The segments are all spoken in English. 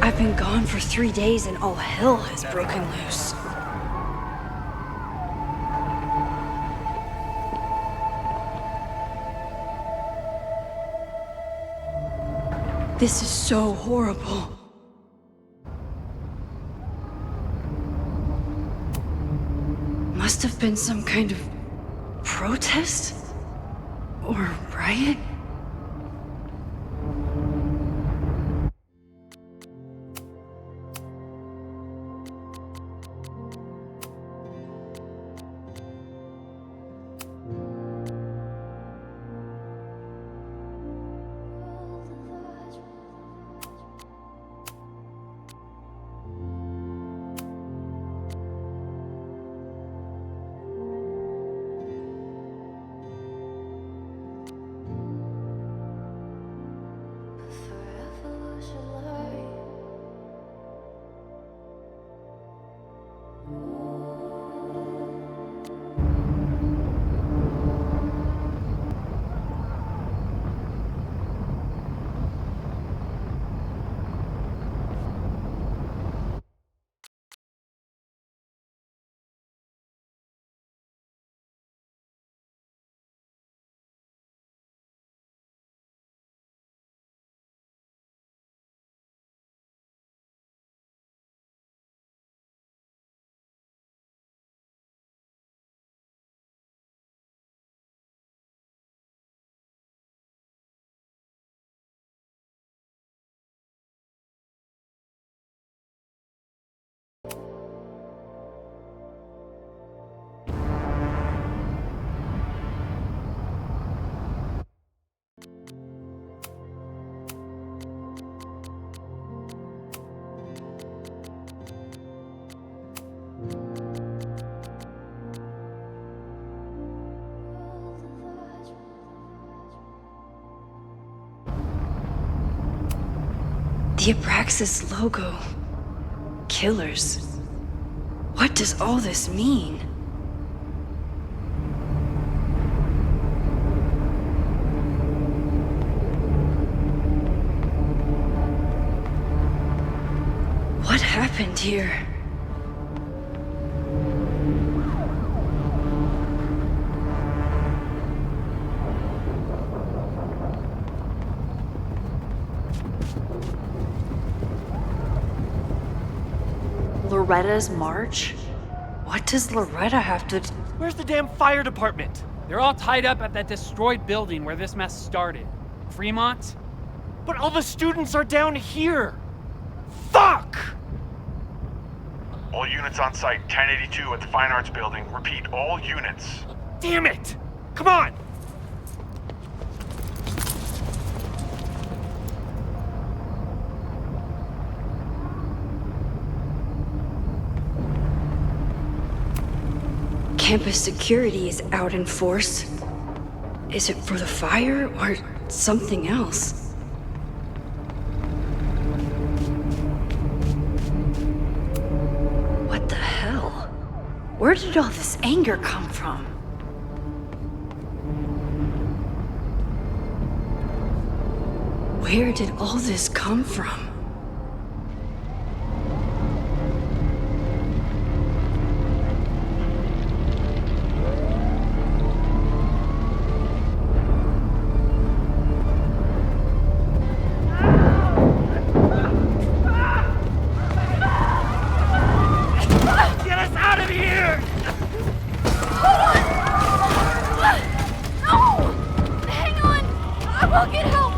I've been gone for 3 days and all hell has broken loose. This is so horrible. Must have been some kind of protest? Or riot? The Abraxas logo. Killers. What does all this mean? What happened here? Loretta's march? What does Loretta have to... Where's the damn fire department? They're all tied up at that destroyed building where this mess started. Fremont? But all the students are down here! Fuck! All units on site, 1082 at the Fine Arts Building. Repeat, all units. Damn it! Come on! Campus security is out in force. Is it for the fire or something else? What the hell? Where did all this anger come from? Where did all this come from? Get us out of here! No! Hang on! I will get help!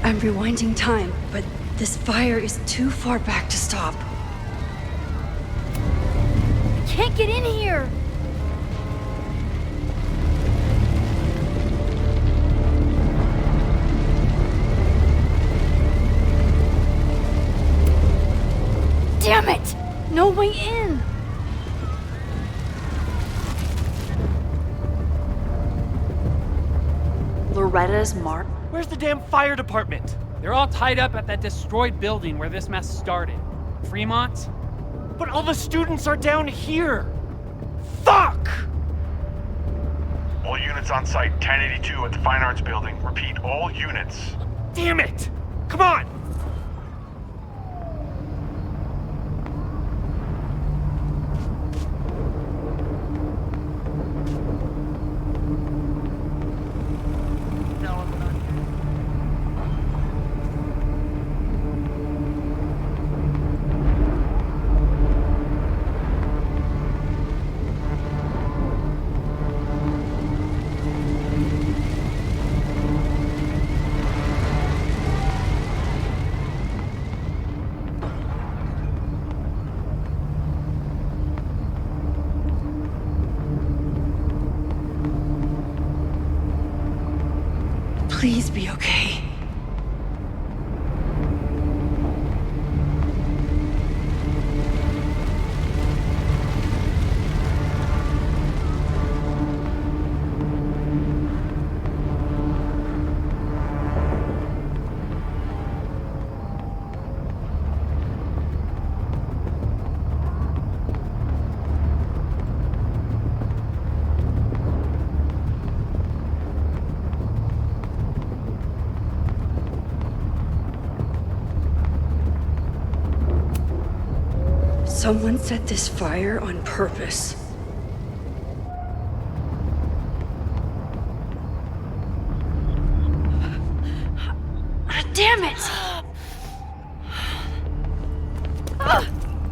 I'm rewinding time, but this fire is too far back to stop. Can't get in here! Damn it! No way in! Loretta's mark? Where's the damn fire department? They're all tied up at that destroyed building where this mess started. Fremont? But all the students are down here! Fuck! All units on site, 1082 at the Fine Arts Building. Repeat, all units. Damn it! Come on! Please be okay. Someone set this fire on purpose. Damn it!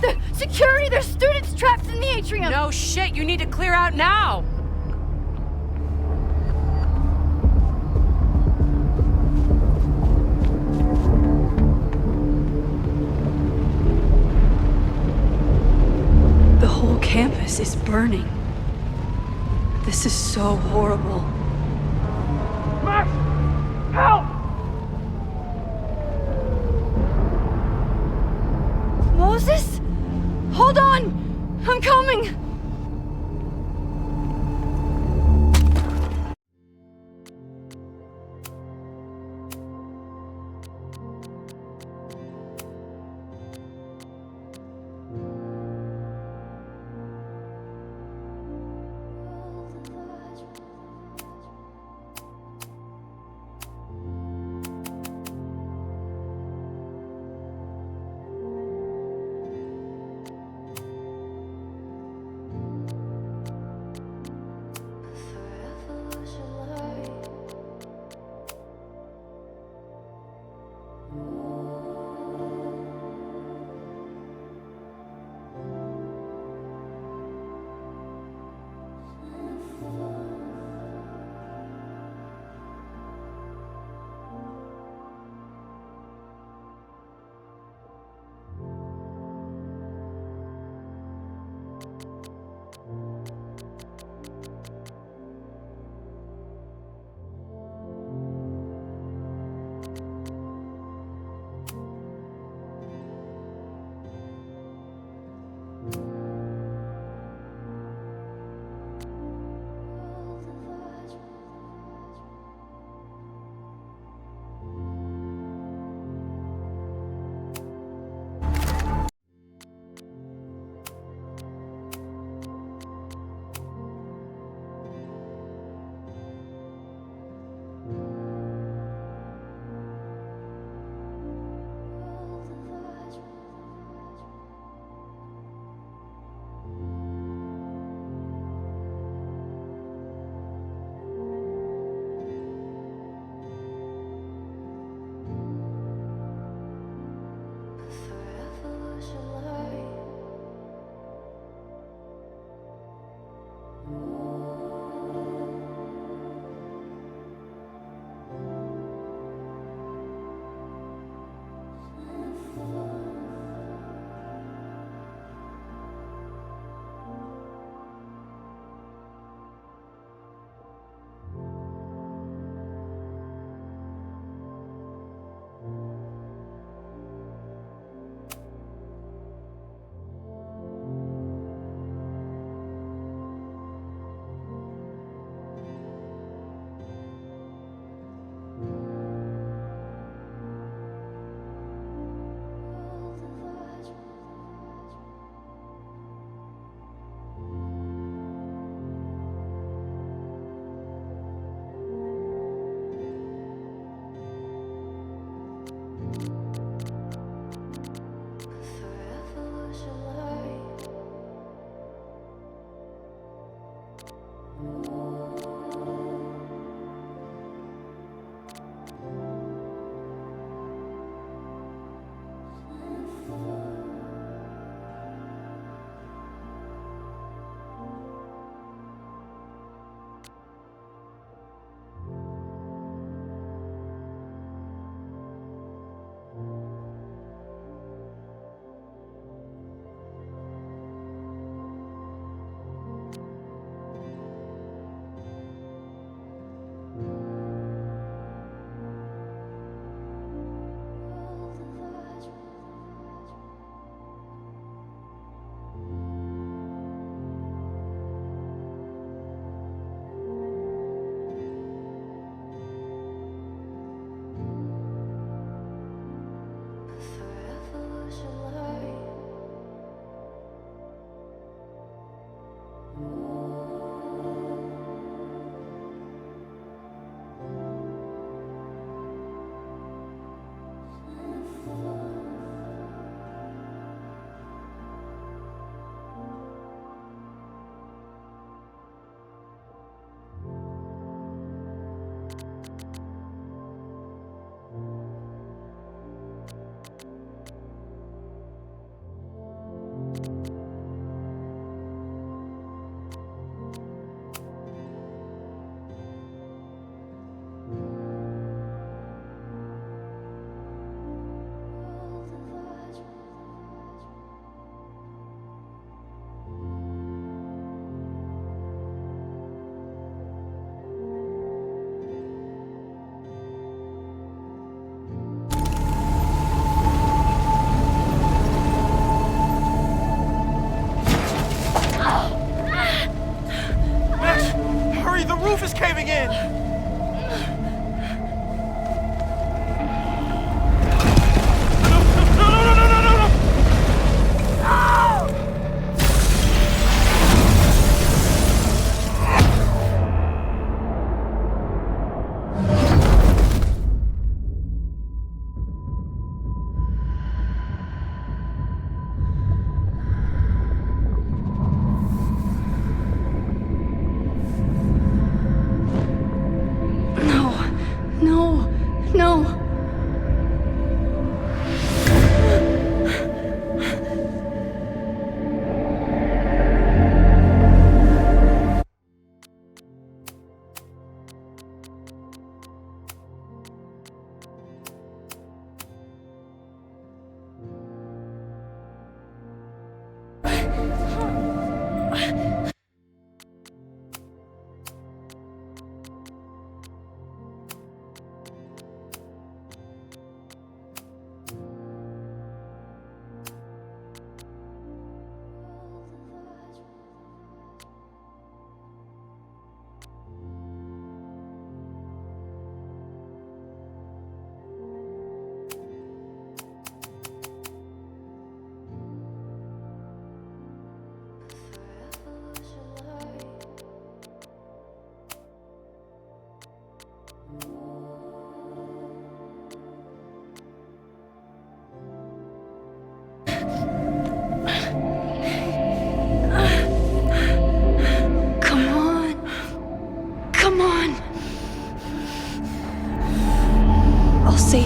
The security! There's students trapped in the atrium! No shit, you need to clear out now! The whole campus is burning. This is so horrible. Max! Help! Moses? Hold on! I'm coming!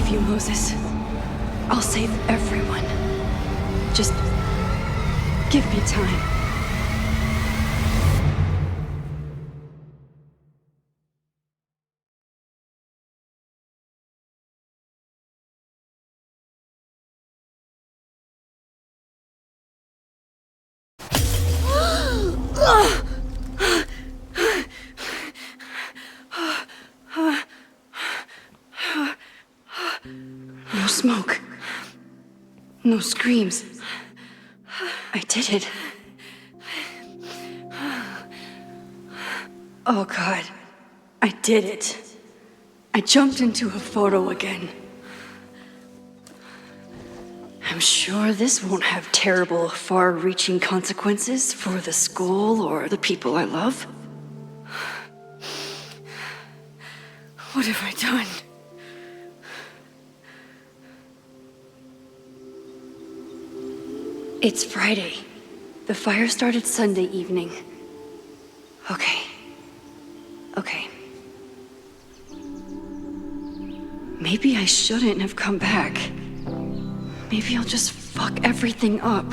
love you, Moses. I'll save everyone. Just give me time. No smoke. No screams. I did it. Oh God, I did it. I jumped into a photo again. I'm sure this won't have terrible, far-reaching consequences for the school or the people I love. What have I done? It's Friday. The fire started Sunday evening. Okay. Maybe I shouldn't have come back. Maybe I'll just fuck everything up.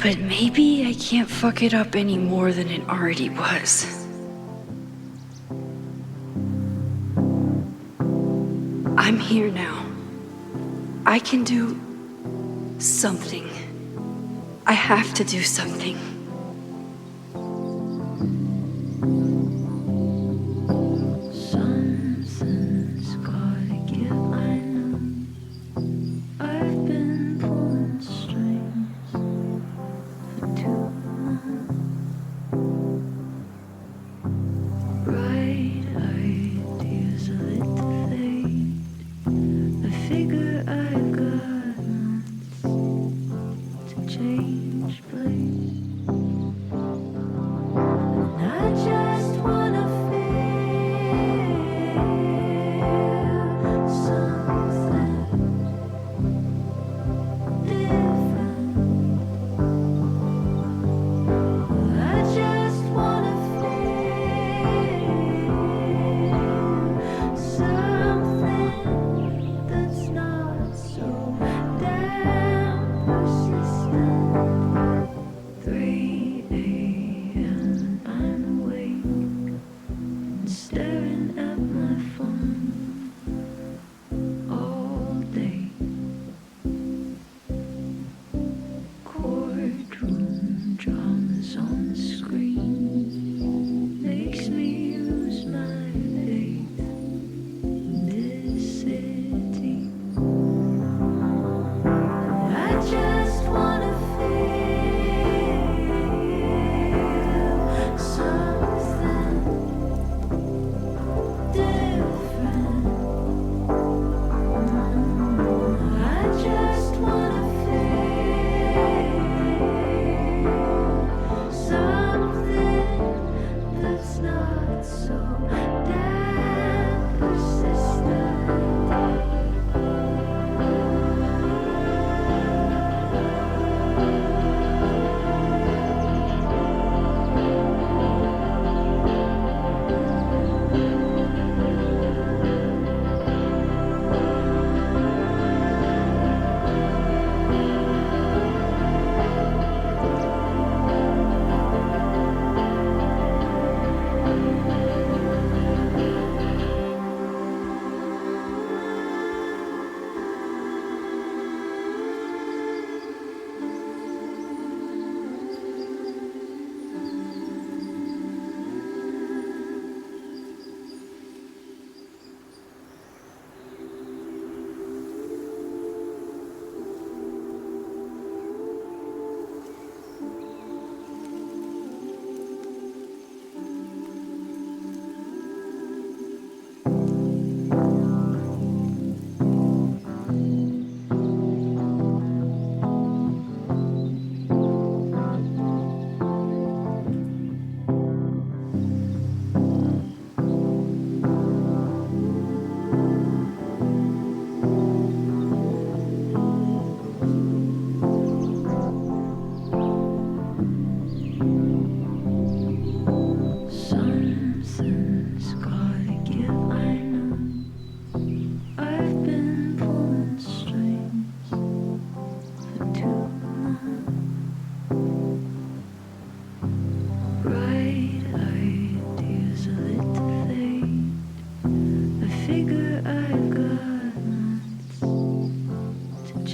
But maybe I can't fuck it up any more than it already was. I'm here now. I can do something. I have to do something. Something's gotta give, I know. I've been pulling strings for too long. Bright ideas are lit to fade. I figure I've got months to change place. And I just wanna feel something different. I just wanna feel something that's not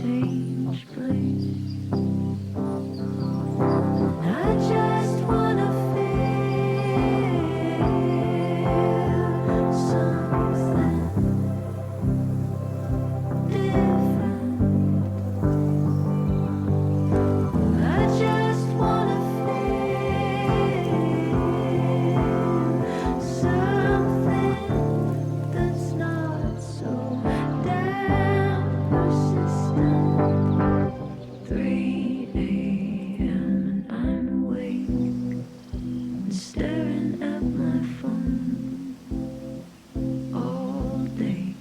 change place. I just wanna feel something different. I just wanna feel something that's not so damn persistent. 3 a.m. and I'm awake and staring at my phone all day.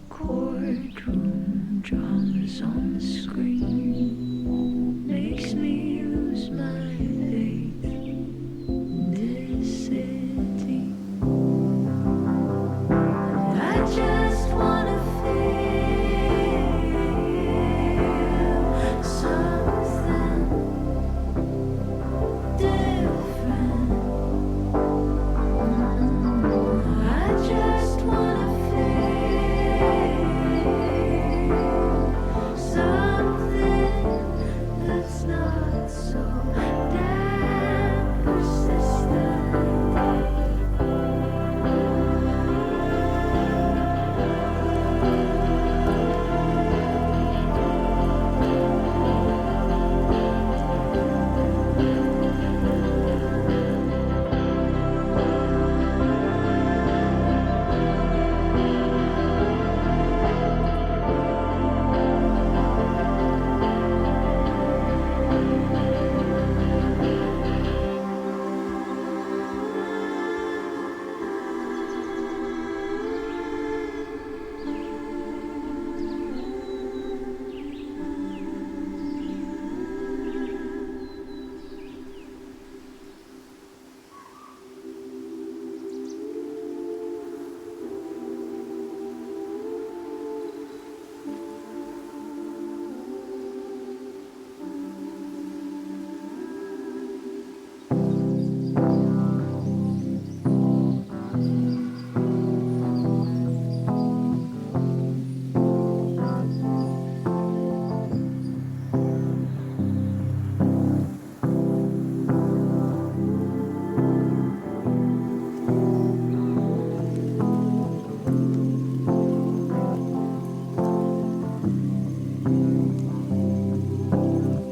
Courtroom dramas on the screen makes me lose my faith in this city. I just wanna feel something different. I just wanna feel something that's not so damn persistent.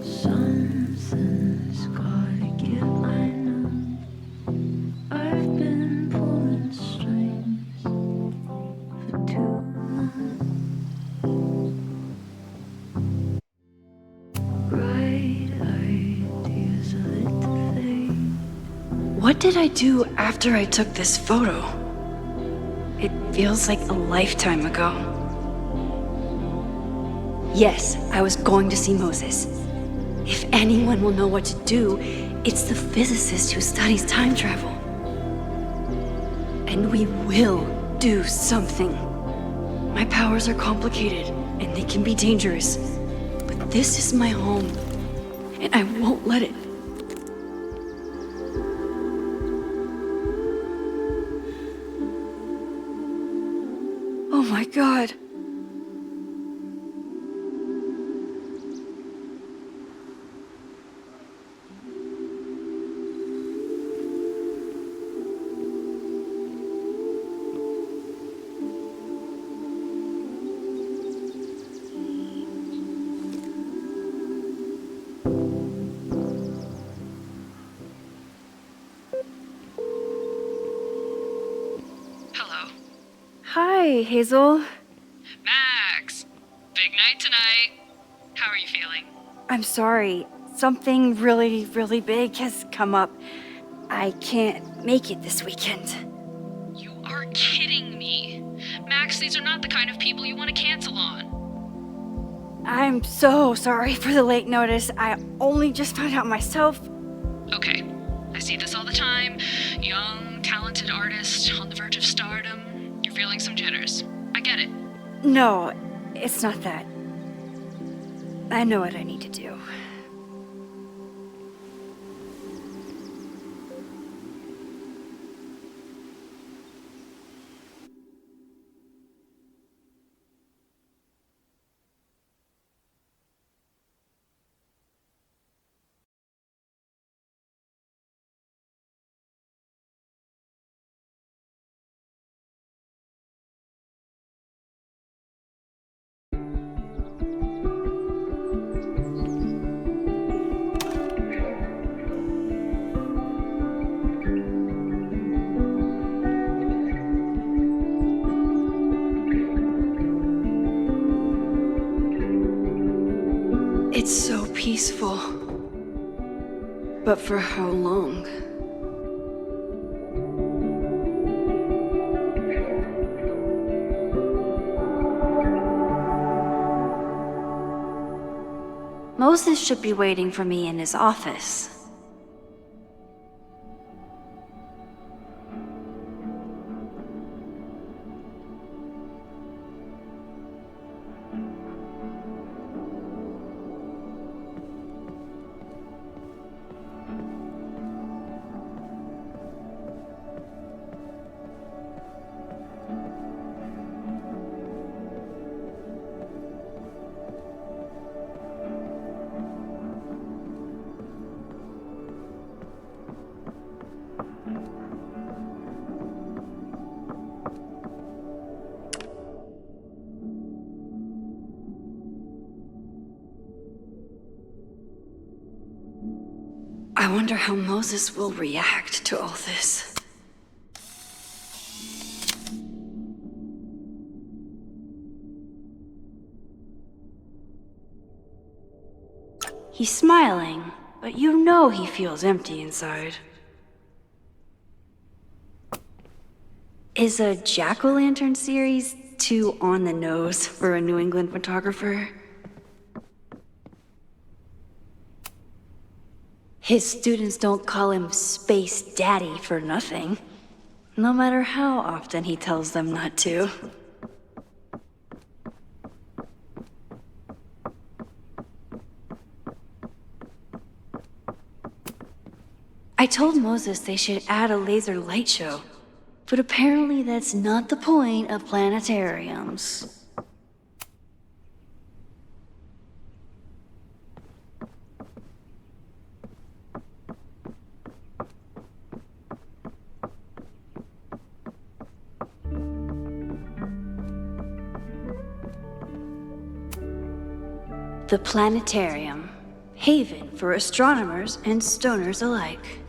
Something's gotta give, I know. I've been pulling strings for too long. Bright ideas are lit to fade. What did I do after I took this photo? It feels like a lifetime ago. Yes, I was going to see Moses. If anyone will know what to do, it's the physicist who studies time travel. And we will do something. My powers are complicated, and they can be dangerous. But this is my home, and I won't let it. Oh my God. Hello. Hi, Hazel. Max! Big night tonight. How are you feeling? I'm sorry. Something really, really big has come up. I can't make it this weekend. You are kidding me. Max, these are not the kind of people you want to cancel on. I'm so sorry for the late notice. I only just found out myself. Okay, I see this all the time. Young, talented artist on the verge of stardom. You're feeling some jitters. I get it. No, it's not that. I know what I need to do. It's so peaceful. But for how long? Moses should be waiting for me in his office. I wonder how Moses will react to all this. He's smiling, but you know he feels empty inside. Is a jack-o'-lantern series too on the nose for a New England photographer? His students don't call him Space Daddy for nothing, no matter how often he tells them not to. I told Moses they should add a laser light show, but apparently that's not the point of planetariums. The planetarium, haven for astronomers and stoners alike.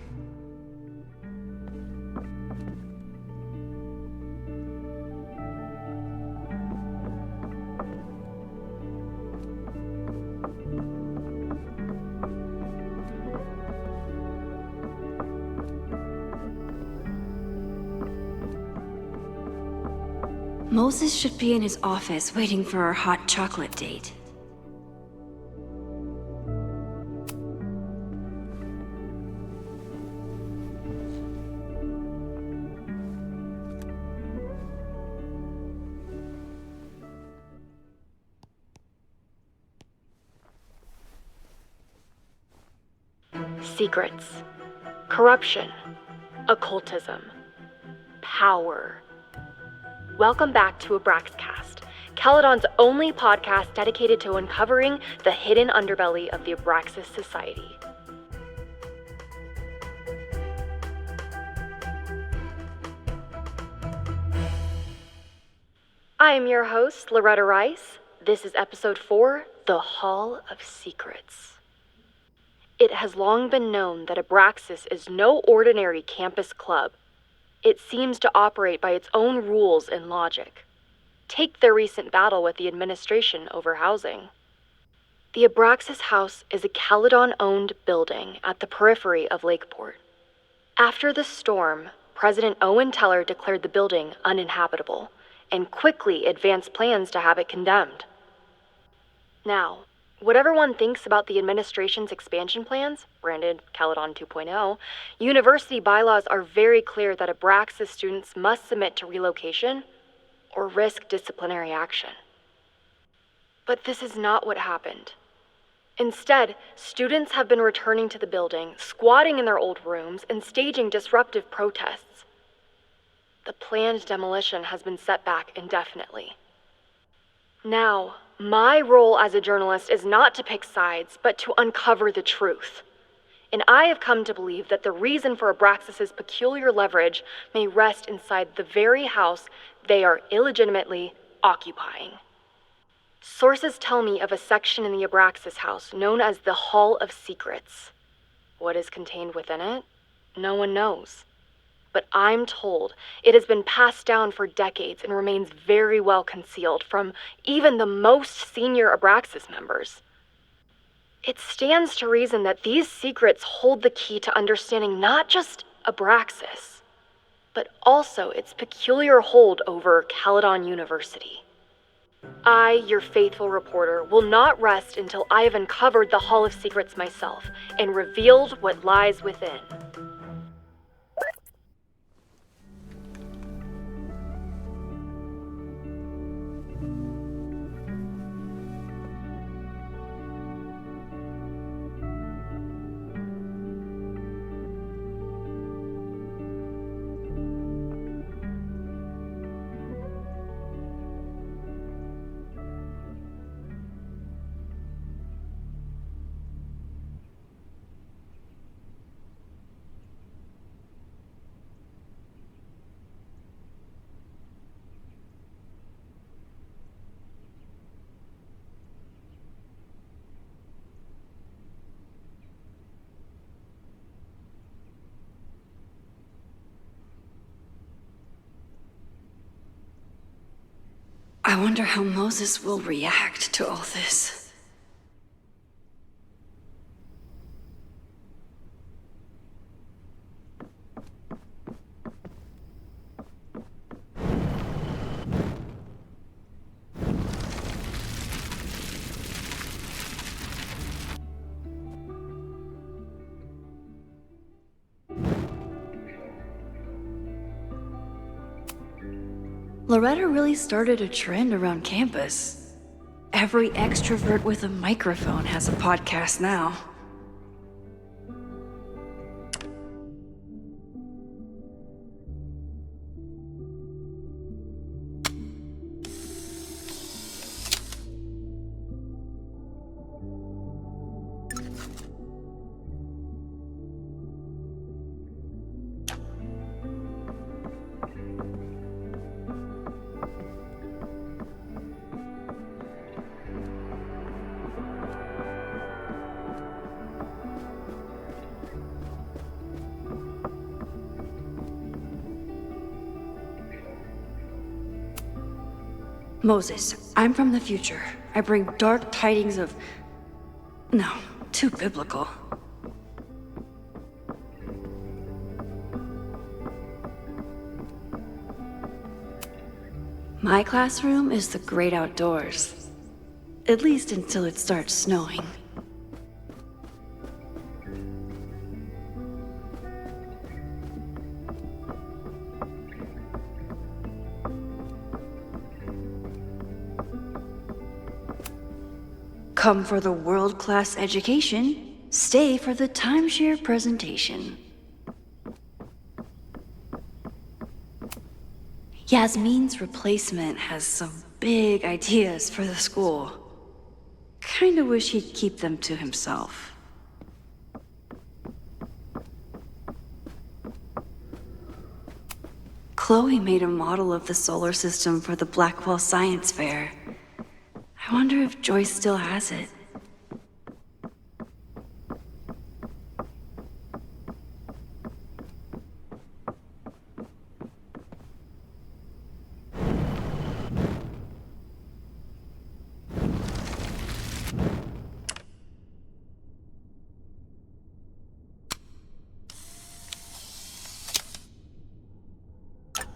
Moses should be in his office waiting for our hot chocolate date. Secrets, corruption, occultism, power. Welcome back to Abraxcast, Caledon's only podcast dedicated to uncovering the hidden underbelly of the Abraxas Society. I am your host, Loretta Rice. This is episode 4, The Hall of Secrets. It has long been known that Abraxas is no ordinary campus club. It seems to operate by its own rules and logic. Take their recent battle with the administration over housing. The Abraxas House is a Caledon-owned building at the periphery of Lakeport. After the storm, President Owen Teller declared the building uninhabitable and quickly advanced plans to have it condemned. Now, whatever one thinks about the administration's expansion plans, branded Caledon 2.0, university bylaws are very clear that Abraxas students must submit to relocation or risk disciplinary action. But this is not what happened. Instead, students have been returning to the building, squatting in their old rooms, and staging disruptive protests. The planned demolition has been set back indefinitely. Now, my role as a journalist is not to pick sides, but to uncover the truth. And I have come to believe that the reason for Abraxas's peculiar leverage may rest inside the very house they are illegitimately occupying. Sources tell me of a section in the Abraxas house known as the Hall of Secrets. What is contained within it? No one knows. But I'm told it has been passed down for decades and remains very well concealed from even the most senior Abraxas members. It stands to reason that these secrets hold the key to understanding not just Abraxas, but also its peculiar hold over Caledon University. I, your faithful reporter, will not rest until I have uncovered the Hall of Secrets myself and revealed what lies within. I wonder how Moses will react to all this. Loretta really started a trend around campus. Every extrovert with a microphone has a podcast now. Moses, I'm from the future. I bring dark tidings of... No, too biblical. My classroom is the great outdoors. At least until it starts snowing. Come for the world-class education, stay for the timeshare presentation. Yasmin's replacement has some big ideas for the school. Kinda wish he'd keep them to himself. Chloe made a model of the solar system for the Blackwell Science Fair. I wonder if Joyce still has it.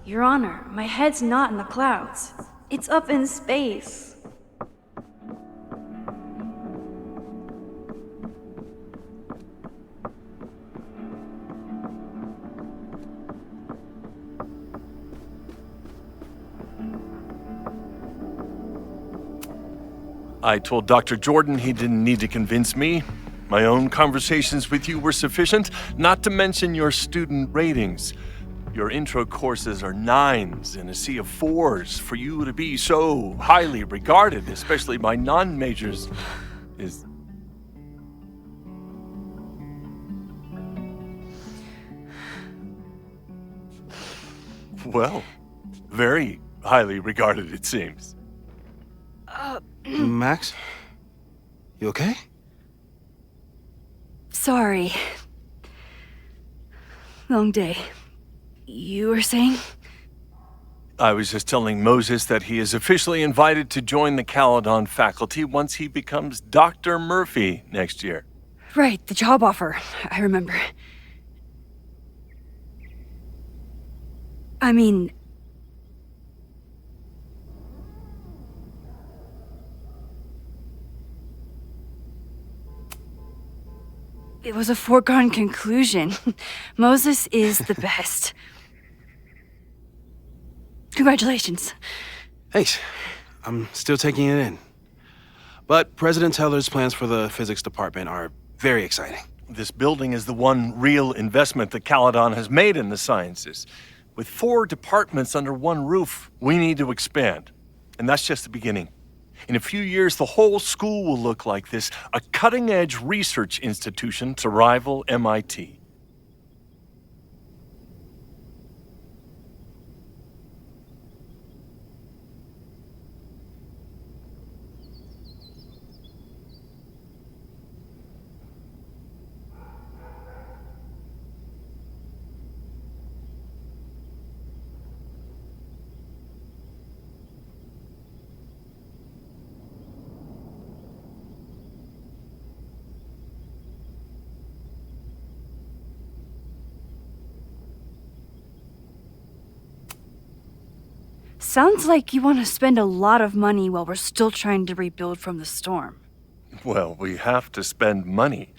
Your Honor, my head's not in the clouds. It's up in space. I told Dr. Jordan he didn't need to convince me. My own conversations with you were sufficient, not to mention your student ratings. Your intro courses are 9s in a sea of 4s. For you to be so highly regarded, especially by non-majors, is... well, very highly regarded, it seems. Max? You okay? Sorry. Long day. You were saying? I was just telling Moses that he is officially invited to join the Caledon faculty once he becomes Dr. Murphy next year. Right, the job offer. I remember. I mean... It was a foregone conclusion. Moses is the best. Congratulations. Thanks. I'm still taking it in. But President Teller's plans for the physics department are very exciting. This building is the one real investment that Caledon has made in the sciences. With 4 departments under one roof, we need to expand. And that's just the beginning. In a few years, the whole school will look like this, a cutting-edge research institution to rival MIT. Sounds like you want to spend a lot of money while we're still trying to rebuild from the storm. Well, we have to spend money.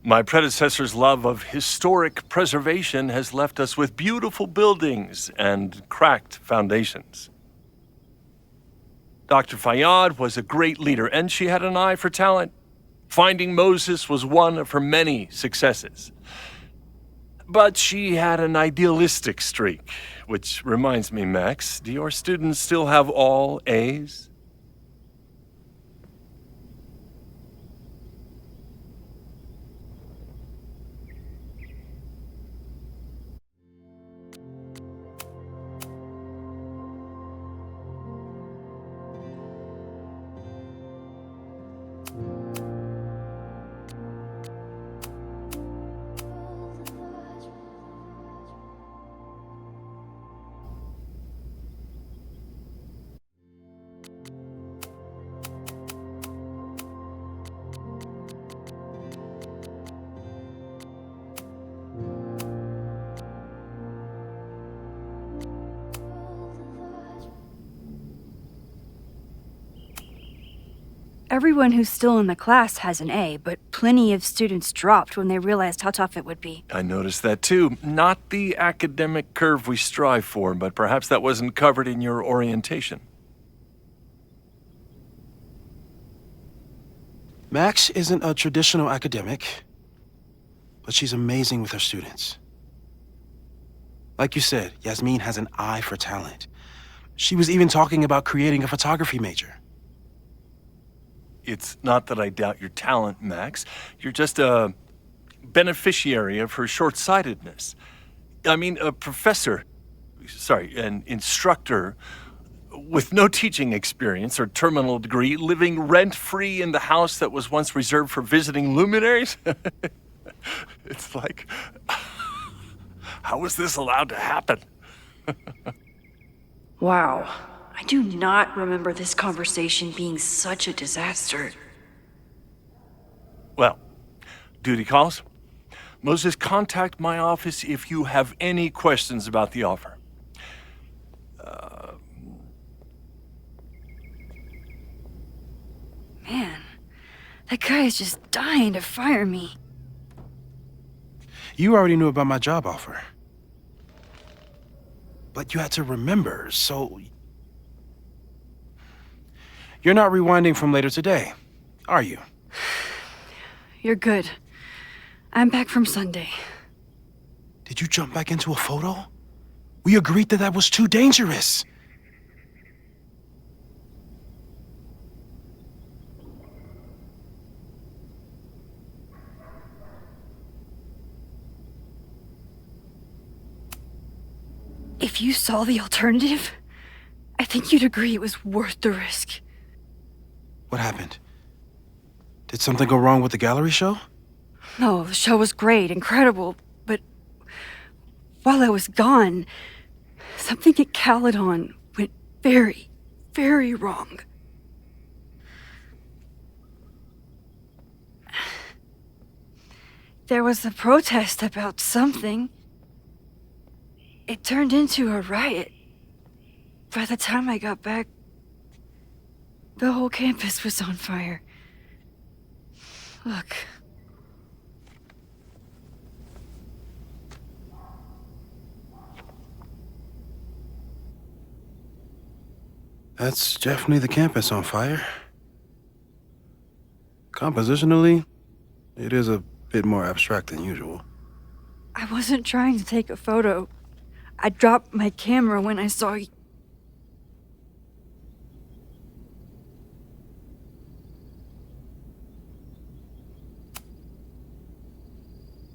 My predecessor's love of historic preservation has left us with beautiful buildings and cracked foundations. Dr. Fayyad was a great leader, and she had an eye for talent. Finding Moses was one of her many successes. But she had an idealistic streak, which reminds me, Max, do your students still have all A's? Everyone who's still in the class has an A, but plenty of students dropped when they realized how tough it would be. I noticed that too. Not the academic curve we strive for, but perhaps that wasn't covered in your orientation. Max isn't a traditional academic, but she's amazing with her students. Like you said, Yasmin has an eye for talent. She was even talking about creating a photography major. It's not that I doubt your talent, Max. You're just a beneficiary of her short-sightedness. I mean, an instructor with no teaching experience or terminal degree, living rent-free in the house that was once reserved for visiting luminaries? It's like, how was this allowed to happen? Wow. I do not remember this conversation being such a disaster. Well, duty calls. Moses, contact my office if you have any questions about the offer. Man, that guy is just dying to fire me. You already knew about my job offer. But you had to remember, so... You're not rewinding from later today, are you? You're good. I'm back from Sunday. Did you jump back into a photo? We agreed that that was too dangerous. If you saw the alternative, I think you'd agree it was worth the risk. What happened? Did something go wrong with the gallery show? No, the show was great, incredible, but while I was gone, Something at Caledon went very, very wrong. There was a protest about something. It turned into a riot. By the time I got back, the whole campus was on fire. Look. That's definitely the campus on fire. Compositionally, it is a bit more abstract than usual. I wasn't trying to take a photo. I dropped my camera when I saw you.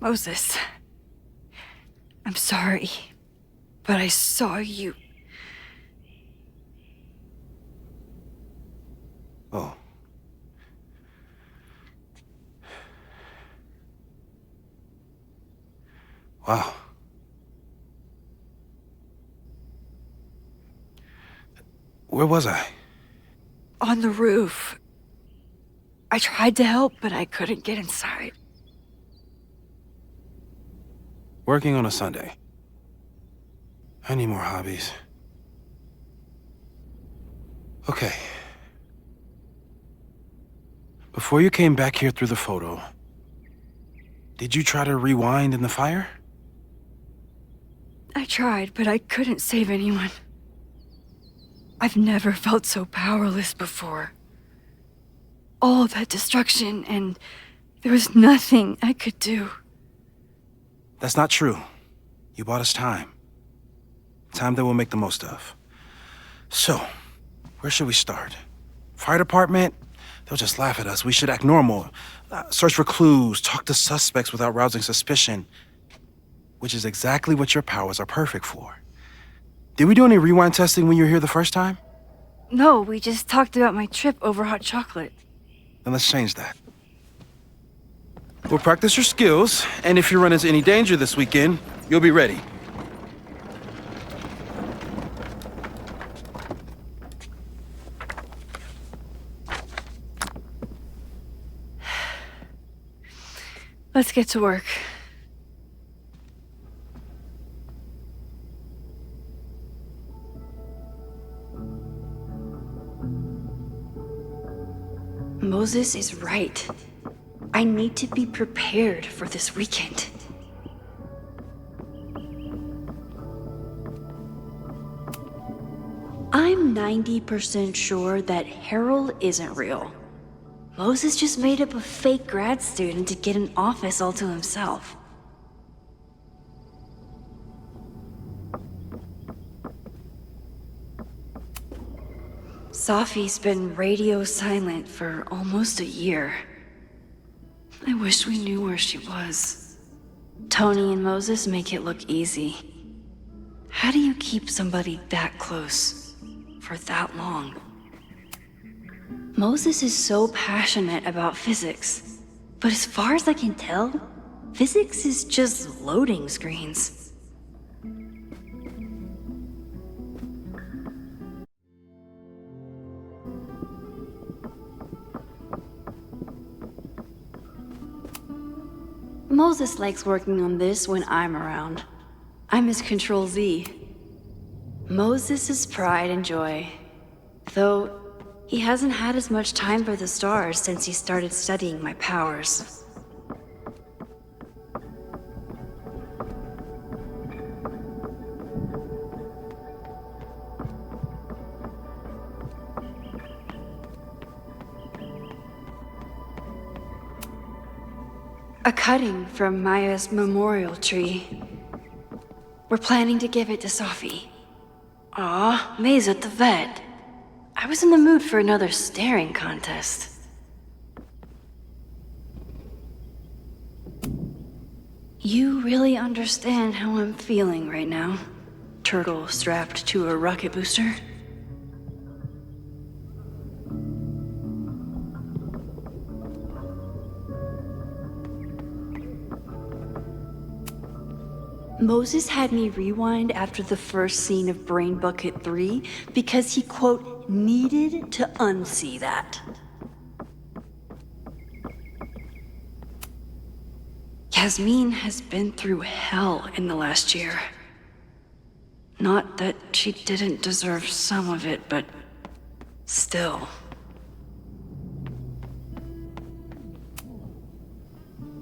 Moses, I'm sorry, but I saw you. Oh. Wow. Where was I? On the roof. I tried to help, but I couldn't get inside. Working on a Sunday. I need more hobbies. Okay. Before you came back here through the photo, did you try to rewind in the fire? I tried, but I couldn't save anyone. I've never felt so powerless before. All that destruction, and there was nothing I could do. That's not true. You bought us time. Time that we'll make the most of. So, where should we start? Fire department? They'll just laugh at us. We should act normal. Search for clues, talk to suspects without rousing suspicion. Which is exactly what your powers are perfect for. Did we do any rewind testing when you were here the first time? No, we just talked about my trip over hot chocolate. Then let's change that. We'll practice your skills, and if you run into any danger this weekend, you'll be ready. Let's get to work. Moses is right. I need to be prepared for this weekend. I'm 90% sure that Harold isn't real. Moses just made up a fake grad student to get an office all to himself. Safi's been radio silent for almost a year. I wish we knew where she was. Tony and Moses make it look easy. How do you keep somebody that close for that long? Moses is so passionate about physics, but as far as I can tell, physics is just loading screens. Moses likes working on this when I'm around. I'm his Control Z. Moses' pride and joy. Though, he hasn't had as much time for the stars since he started studying my powers. A cutting from Maya's memorial tree. We're planning to give it to Safi. Aw, May's at the vet. I was in the mood for another staring contest. You really understand how I'm feeling right now? Turtle strapped to a rocket booster? Moses had me rewind after the first scene of Brain Bucket 3 because he, quote, needed to unsee that. Yasmin has been through hell in the last year. Not that she didn't deserve some of it, but still.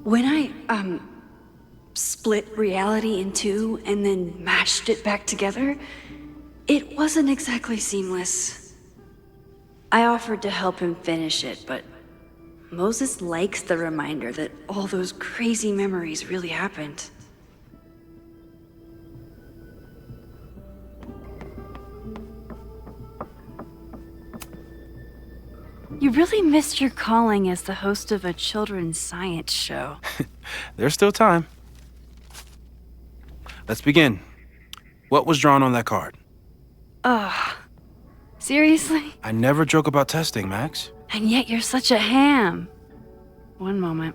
When I, split reality in two and then mashed it back together, it wasn't exactly seamless. I offered to help him finish it, but Moses likes the reminder that all those crazy memories really happened. You really missed your calling as the host of a children's science show. There's still time. Let's begin. What was drawn on that card? Seriously? I never joke about testing, Max. And yet you're such a ham. One moment.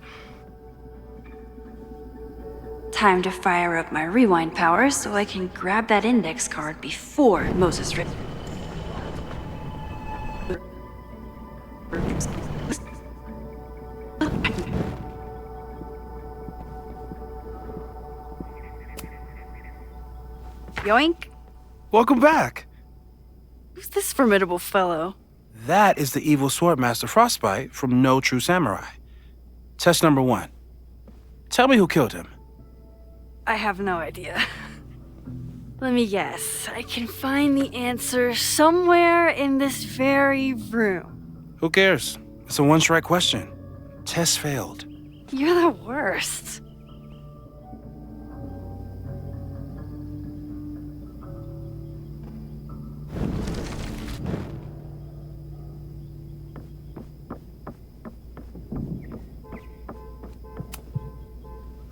Time to fire up my rewind powers so I can grab that index card before Moses ripped. Yoink. Welcome back. Who's this formidable fellow? That is the evil Swordmaster Frostbite from No True Samurai. Test number 1. Tell me who killed him. I have no idea. Let me guess. I can find the answer somewhere in this very room. Who cares? It's a one-strike question. Test failed. You're the worst.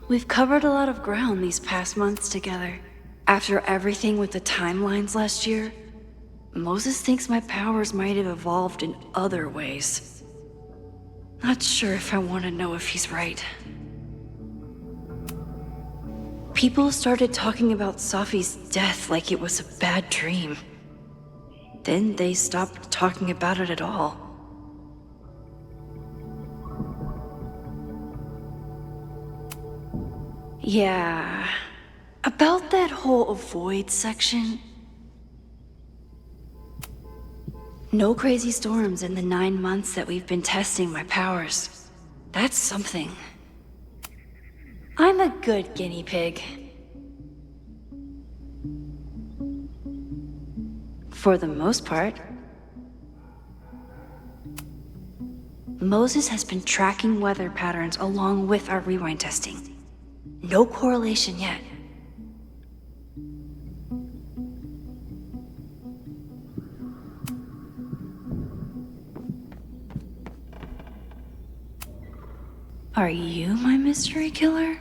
We've covered a lot of ground these past months together. After everything with the timelines last year, Moses thinks my powers might have evolved in other ways. Not sure if I want to know if he's right. People started talking about Safi's death like it was a bad dream. Then they stopped talking about it at all. Yeah, about that whole avoid section. No crazy storms in the 9 months that we've been testing my powers. That's something. I'm a good guinea pig. For the most part. Moses has been tracking weather patterns along with our rewind testing. No correlation yet. Are you my mystery killer?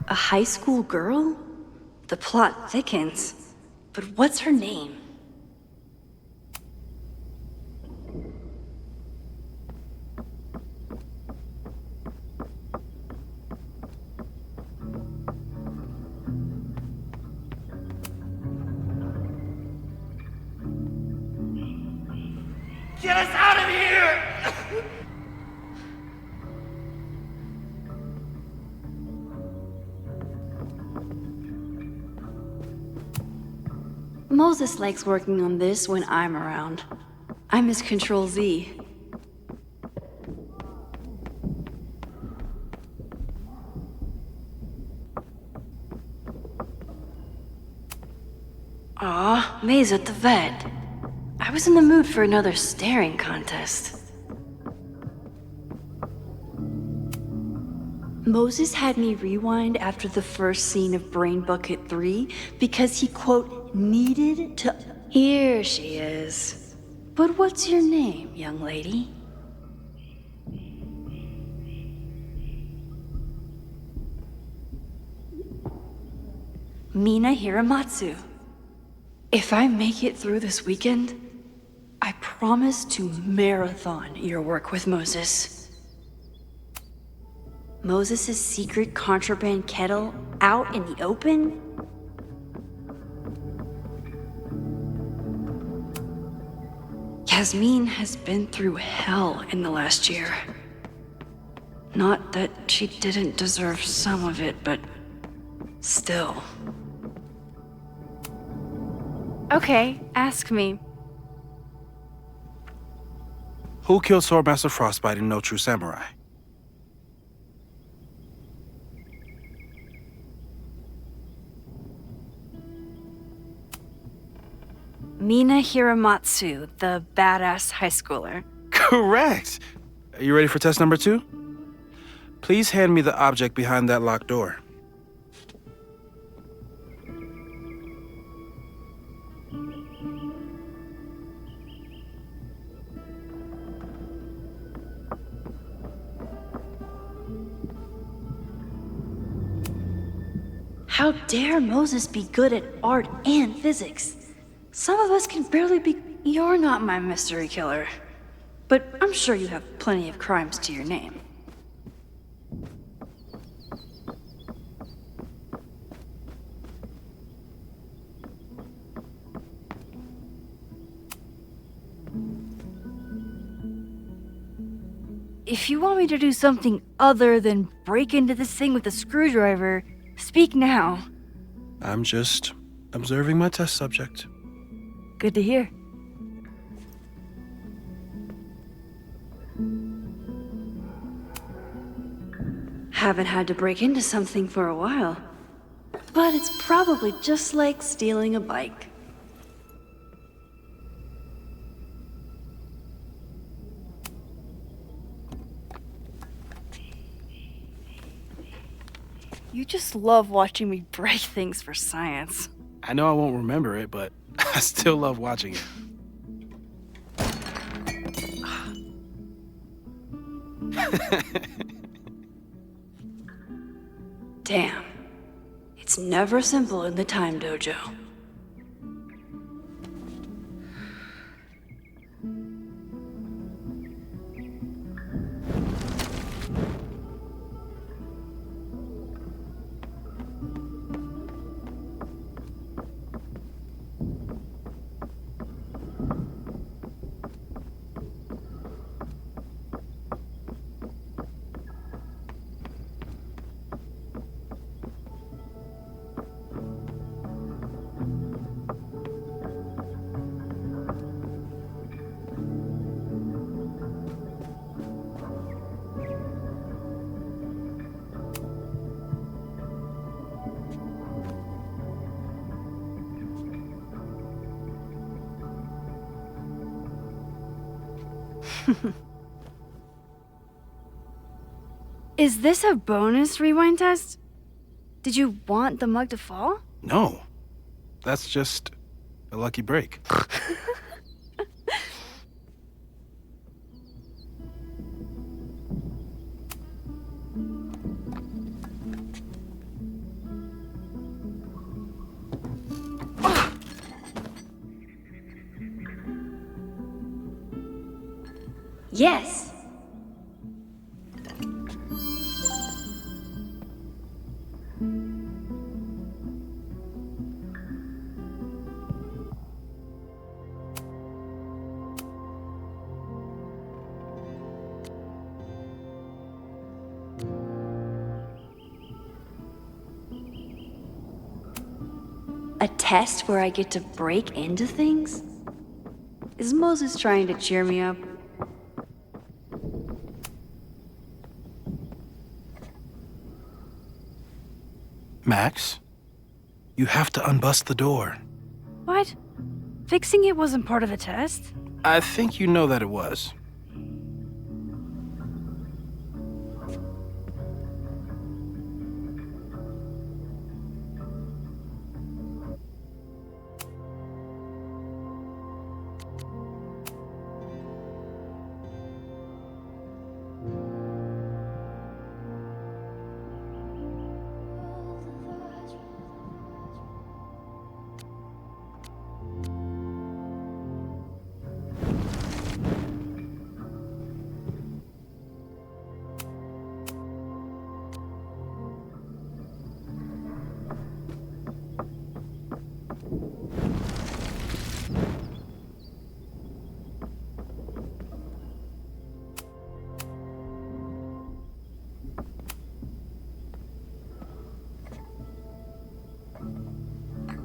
A high school girl? The plot thickens. But what's her name? Get us out of here! Moses likes working on this when I'm around. I'm his Control-Z. Aw, May's at the vet. I was in the mood for another staring contest. Moses had me rewind after the first scene of Brain Bucket 3 because he, quote, needed to. Here she is. But what's your name, young lady? Mina Hiramatsu. If I make it through this weekend, I promise to marathon your work with Moses. Moses' secret contraband kettle out in the open? Yasmin has been through hell in the last year. Not that she didn't deserve some of it, but still. Okay, ask me. Who killed Swordmaster Frostbite in No True Samurai? Mina Hiramatsu, the badass high schooler. Correct! Are you ready for test number 2? Please hand me the object behind that locked door. How dare Moses be good at art and physics? Some of us can barely be. You're not my mystery killer. But I'm sure you have plenty of crimes to your name. If you want me to do something other than break into this thing with a screwdriver, speak now. I'm just observing my test subject. Good to hear. Haven't had to break into something for a while. But it's probably just like stealing a bike. You just love watching me break things for science. I know I won't remember it, but I still love watching it. Damn. It's never simple in the Time Dojo. Is this a bonus rewind test? Did you want the mug to fall? No. That's just a lucky break. Yes! A test where I get to break into things? Is Moses trying to cheer me up? Max, you have to unbust the door. What? Fixing it wasn't part of the test? I think you know that it was.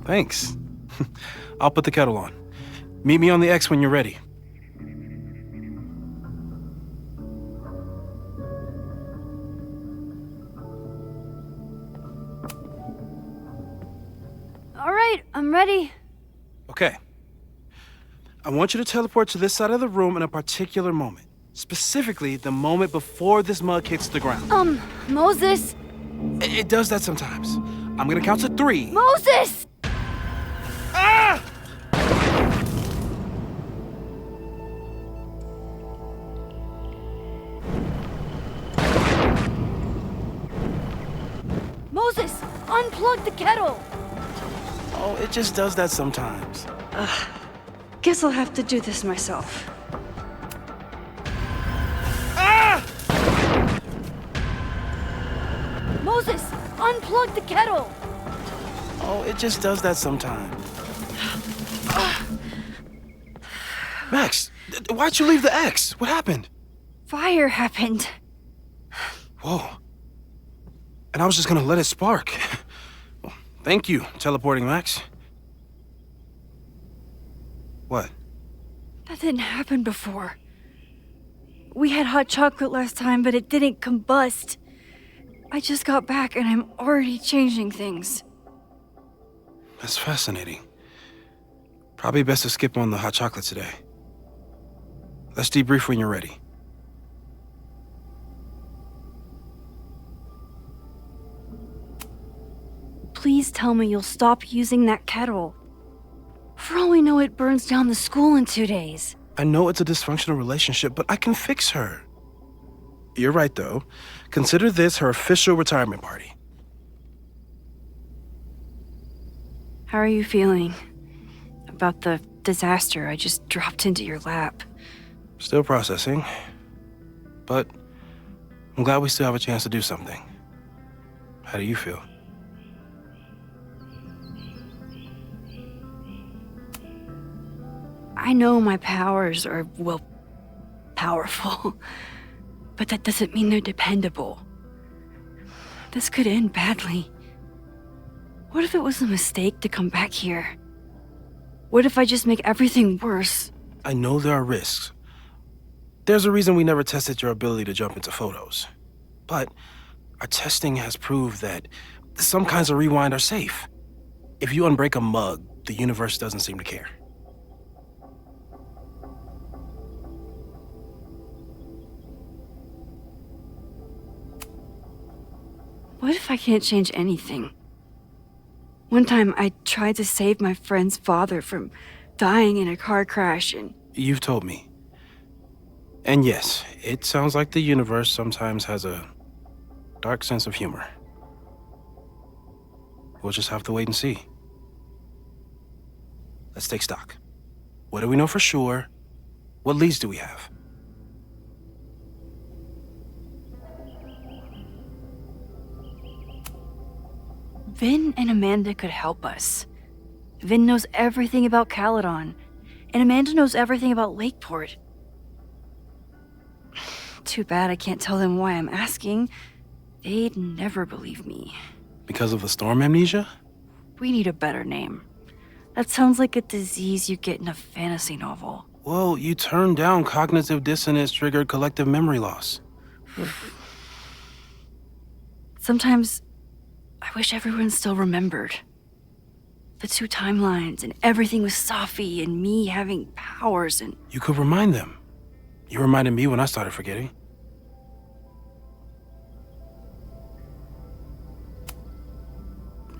Thanks. I'll put the kettle on. Meet me on the X when you're ready. All right, I'm ready. Okay. I want you to teleport to this side of the room in a particular moment. Specifically, the moment before this mug hits the ground. Moses! It does that sometimes. I'm gonna count to 3. Moses! Ah! Moses, unplug the kettle! Oh, it just does that sometimes. Guess I'll have to do this myself. Moses, unplug the kettle! Oh, it just does that sometimes. Max, why'd you leave the X? What happened? Fire happened. Whoa. And I was just gonna let it spark. Well, thank you, teleporting Max. What? That didn't happen before. We had hot chocolate last time, but it didn't combust. I just got back and I'm already changing things. That's fascinating. Probably best to skip on the hot chocolate today. Let's debrief when you're ready. Please tell me you'll stop using that kettle. For all we know, it burns down the school in 2 days. I know it's a dysfunctional relationship, but I can fix her. You're right, though. Consider this her official retirement party. How are you feeling about the disaster I just dropped into your lap? Still processing. But I'm glad we still have a chance to do something. How do you feel? I know my powers are, well, powerful. But that doesn't mean they're dependable. This could end badly. What if it was a mistake to come back here? What if I just make everything worse? I know there are risks. There's a reason we never tested your ability to jump into photos. But our testing has proved that some kinds of rewind are safe. If you unbreak a mug, the universe doesn't seem to care. What if I can't change anything? One time I tried to save my friend's father from dying in a car crash and... You've told me. And yes, it sounds like the universe sometimes has a dark sense of humor. We'll just have to wait and see. Let's take stock. What do we know for sure? What leads do we have? Vin and Amanda could help us. Vin knows everything about Caledon, and Amanda knows everything about Lakeport. Too bad I can't tell them why I'm asking. They'd never believe me. Because of the storm amnesia? We need a better name. That sounds like a disease you get in a fantasy novel. Well, you turned down cognitive dissonance triggered collective memory loss. Sometimes I wish everyone still remembered. The 2 timelines and everything with Safi and me having powers and... You could remind them. You reminded me when I started forgetting.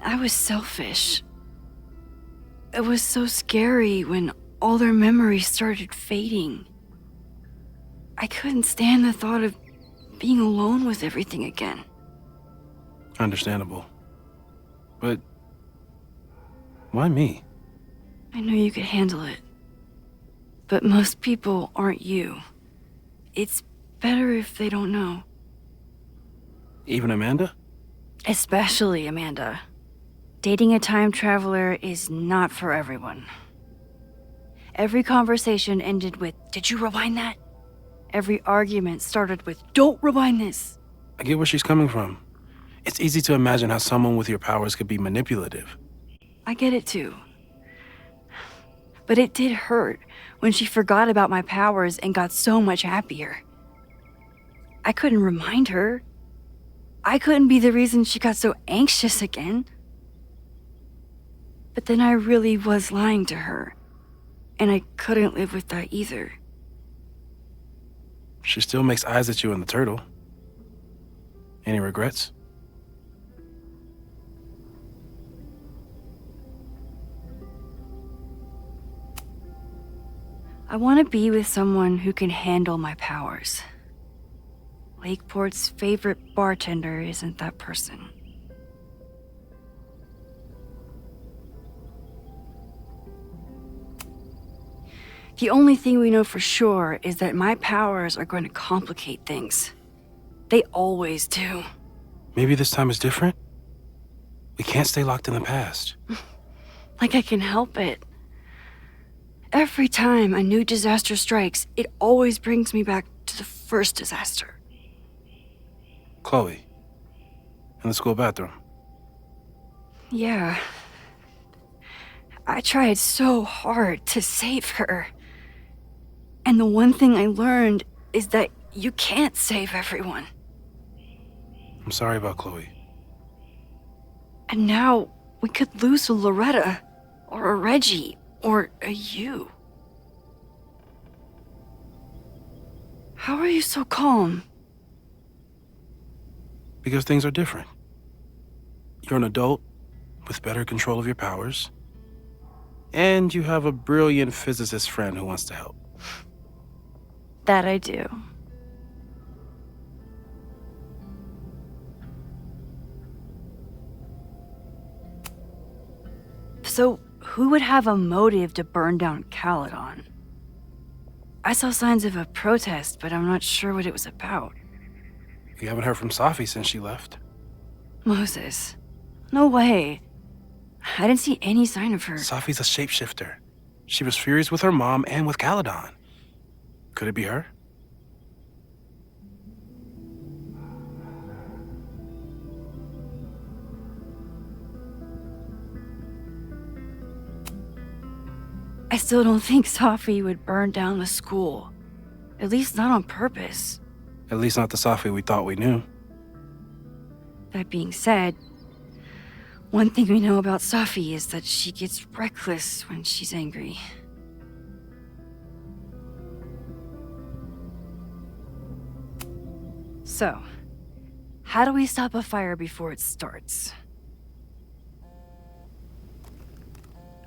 I was selfish. It was so scary when all their memories started fading. I couldn't stand the thought of being alone with everything again. Understandable. But why me? I know you could handle it. But most people aren't you. It's better if they don't know. Even Amanda? Especially Amanda. Dating a time traveler is not for everyone. Every conversation ended with, "Did you rewind that?" Every argument started with, "Don't rewind this." I get where she's coming from. It's easy to imagine how someone with your powers could be manipulative. I get it too. But it did hurt when she forgot about my powers and got so much happier. I couldn't remind her. I couldn't be the reason she got so anxious again. But then I really was lying to her, and I couldn't live with that either. She still makes eyes at you and the turtle. Any regrets? I want to be with someone who can handle my powers. Lakeport's favorite bartender isn't that person. The only thing we know for sure is that my powers are going to complicate things. They always do. Maybe this time is different? We can't stay locked in the past. Like I can help it. Every time a new disaster strikes, it always brings me back to the first disaster. Chloe, in the school bathroom. Yeah. I tried so hard to save her. And the one thing I learned is that you can't save everyone. I'm sorry about Chloe. And now we could lose a Loretta, or a Reggie, or a you. How are you so calm? Because things are different. You're an adult with better control of your powers, and you have a brilliant physicist friend who wants to help. That I do. So, who would have a motive to burn down Caledon? I saw signs of a protest, but I'm not sure what it was about. We haven't heard from Safi since she left. Moses. No way. I didn't see any sign of her. Safi's a shapeshifter. She was furious with her mom and with Caledon. Could it be her? I still don't think Safi would burn down the school. At least not on purpose. At least not the Safi we thought we knew. That being said, one thing we know about Safi is that she gets reckless when she's angry. So, how do we stop a fire before it starts?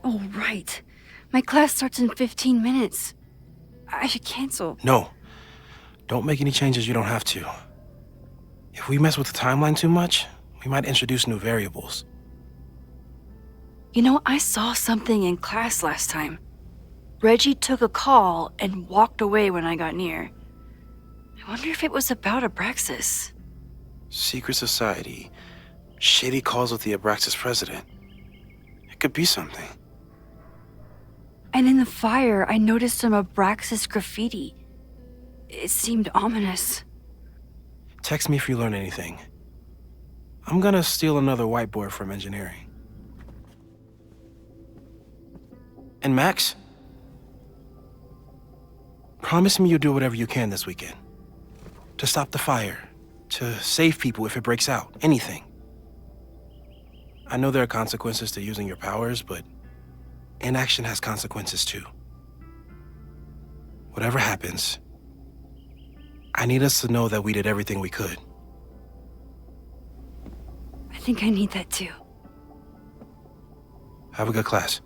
Oh, right. My class starts in 15 minutes. I should cancel. No. Don't make any changes you don't have to. If we mess with the timeline too much, we might introduce new variables. You know, I saw something in class last time. Reggie took a call and walked away when I got near. I wonder if it was about Abraxas. Secret society. Shady calls with the Abraxas president. It could be something. And in the fire, I noticed some Abraxas graffiti. It seemed ominous. Text me if you learn anything. I'm gonna steal another whiteboard from engineering. And Max? Promise me you'll do whatever you can this weekend. To stop the fire. To save people if it breaks out. Anything. I know there are consequences to using your powers, but inaction has consequences too. Whatever happens, I need us to know that we did everything we could. I think I need that too. Have a good class.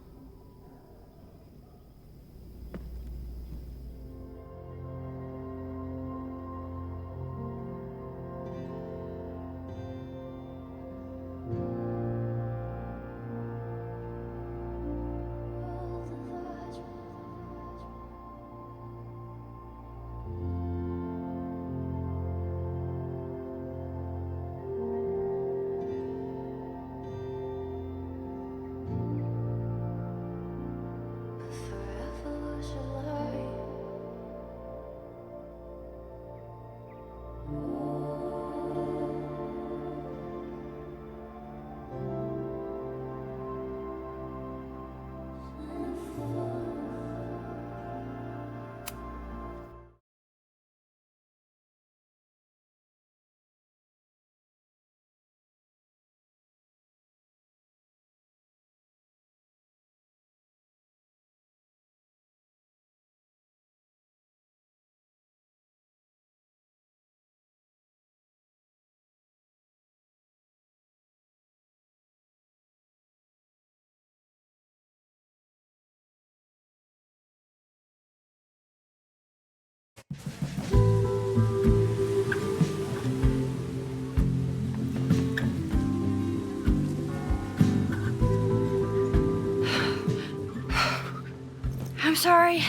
sorry.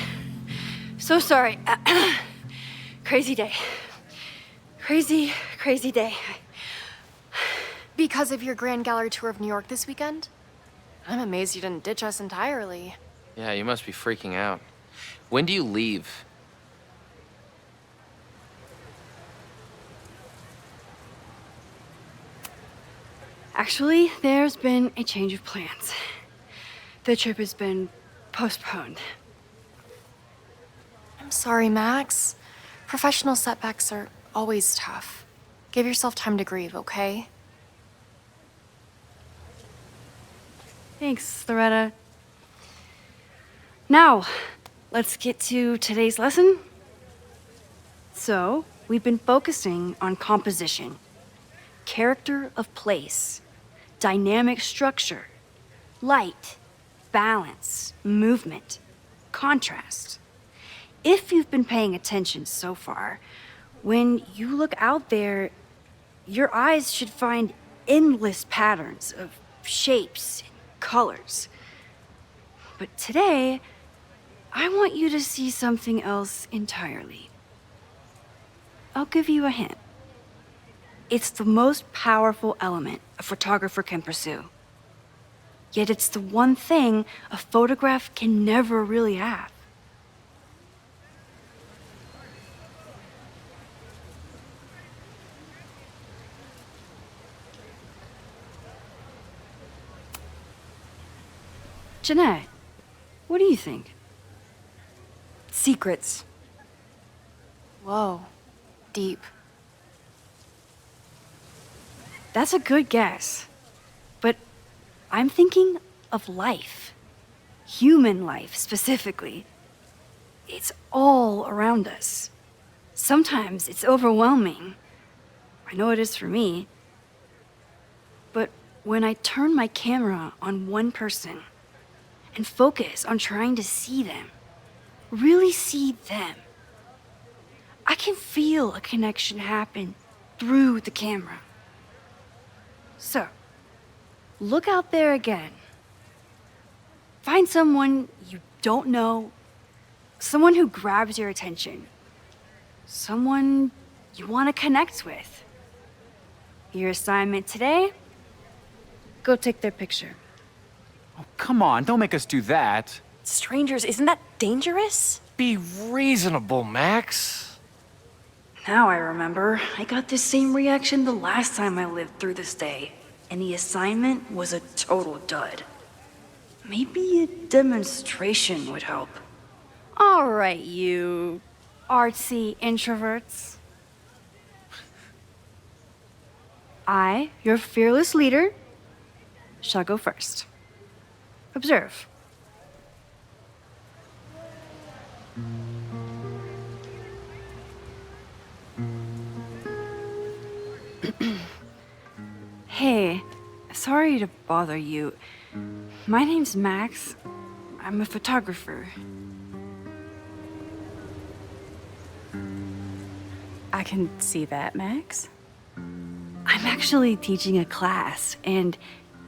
So sorry. Crazy day. Crazy, crazy day. Because of your Grand Gallery tour of New York this weekend? I'm amazed you didn't ditch us entirely. Yeah, you must be freaking out. When do you leave? Actually, there's been a change of plans. The trip has been postponed. I'm sorry, Max. Professional setbacks are always tough. Give yourself time to grieve, okay? Thanks, Loretta. Now, let's get to today's lesson. So, we've been focusing on composition, character of place, dynamic structure, light, balance, movement, contrast. If you've been paying attention so far, when you look out there, your eyes should find endless patterns of shapes and colors. But today, I want you to see something else entirely. I'll give you a hint. It's the most powerful element a photographer can pursue. Yet it's the one thing a photograph can never really have. Jeanette, what do you think? Secrets. Whoa. Deep. That's a good guess. But I'm thinking of life. Human life, specifically. It's all around us. Sometimes it's overwhelming. I know it is for me. But when I turn my camera on one person and focus on trying to see them, really see them, I can feel a connection happen through the camera. So, look out there again. Find someone you don't know, someone who grabs your attention, someone you want to connect with. Your assignment today? Go take their picture. Oh, come on, don't make us do that. Strangers, isn't that dangerous? Be reasonable, Max. Now I remember. I got the same reaction the last time I lived through this day, and the assignment was a total dud. Maybe a demonstration would help. All right, you artsy introverts. I, your fearless leader, shall go first. Observe. Hey, sorry to bother you. My name's Max. I'm a photographer. I can see that, Max. I'm actually teaching a class, and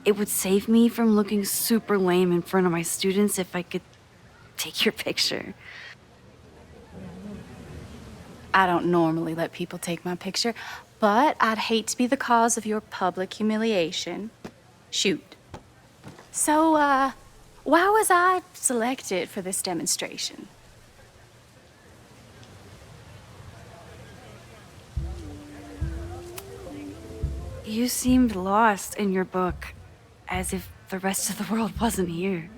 it would save me from looking super lame in front of my students if I could take your picture. I don't normally let people take my picture, but I'd hate to be the cause of your public humiliation. Shoot. So, why was I selected for this demonstration? You seemed lost in your book, as if the rest of the world wasn't here.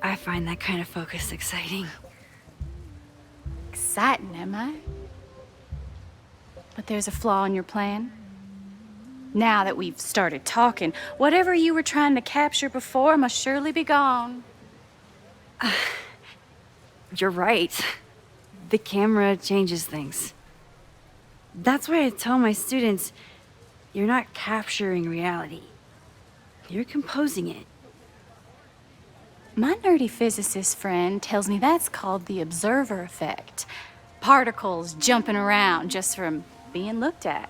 I find that kind of focus exciting. Exciting, am I? But there's a flaw in your plan. Now that we've started talking, whatever you were trying to capture before must surely be gone. You're right. The camera changes things. That's why I tell my students, you're not capturing reality. You're composing it. My nerdy physicist friend tells me that's called the observer effect. Particles jumping around just from being looked at.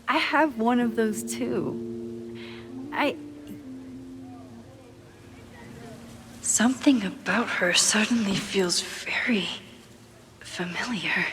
I have one of those too. Something about her suddenly feels very familiar.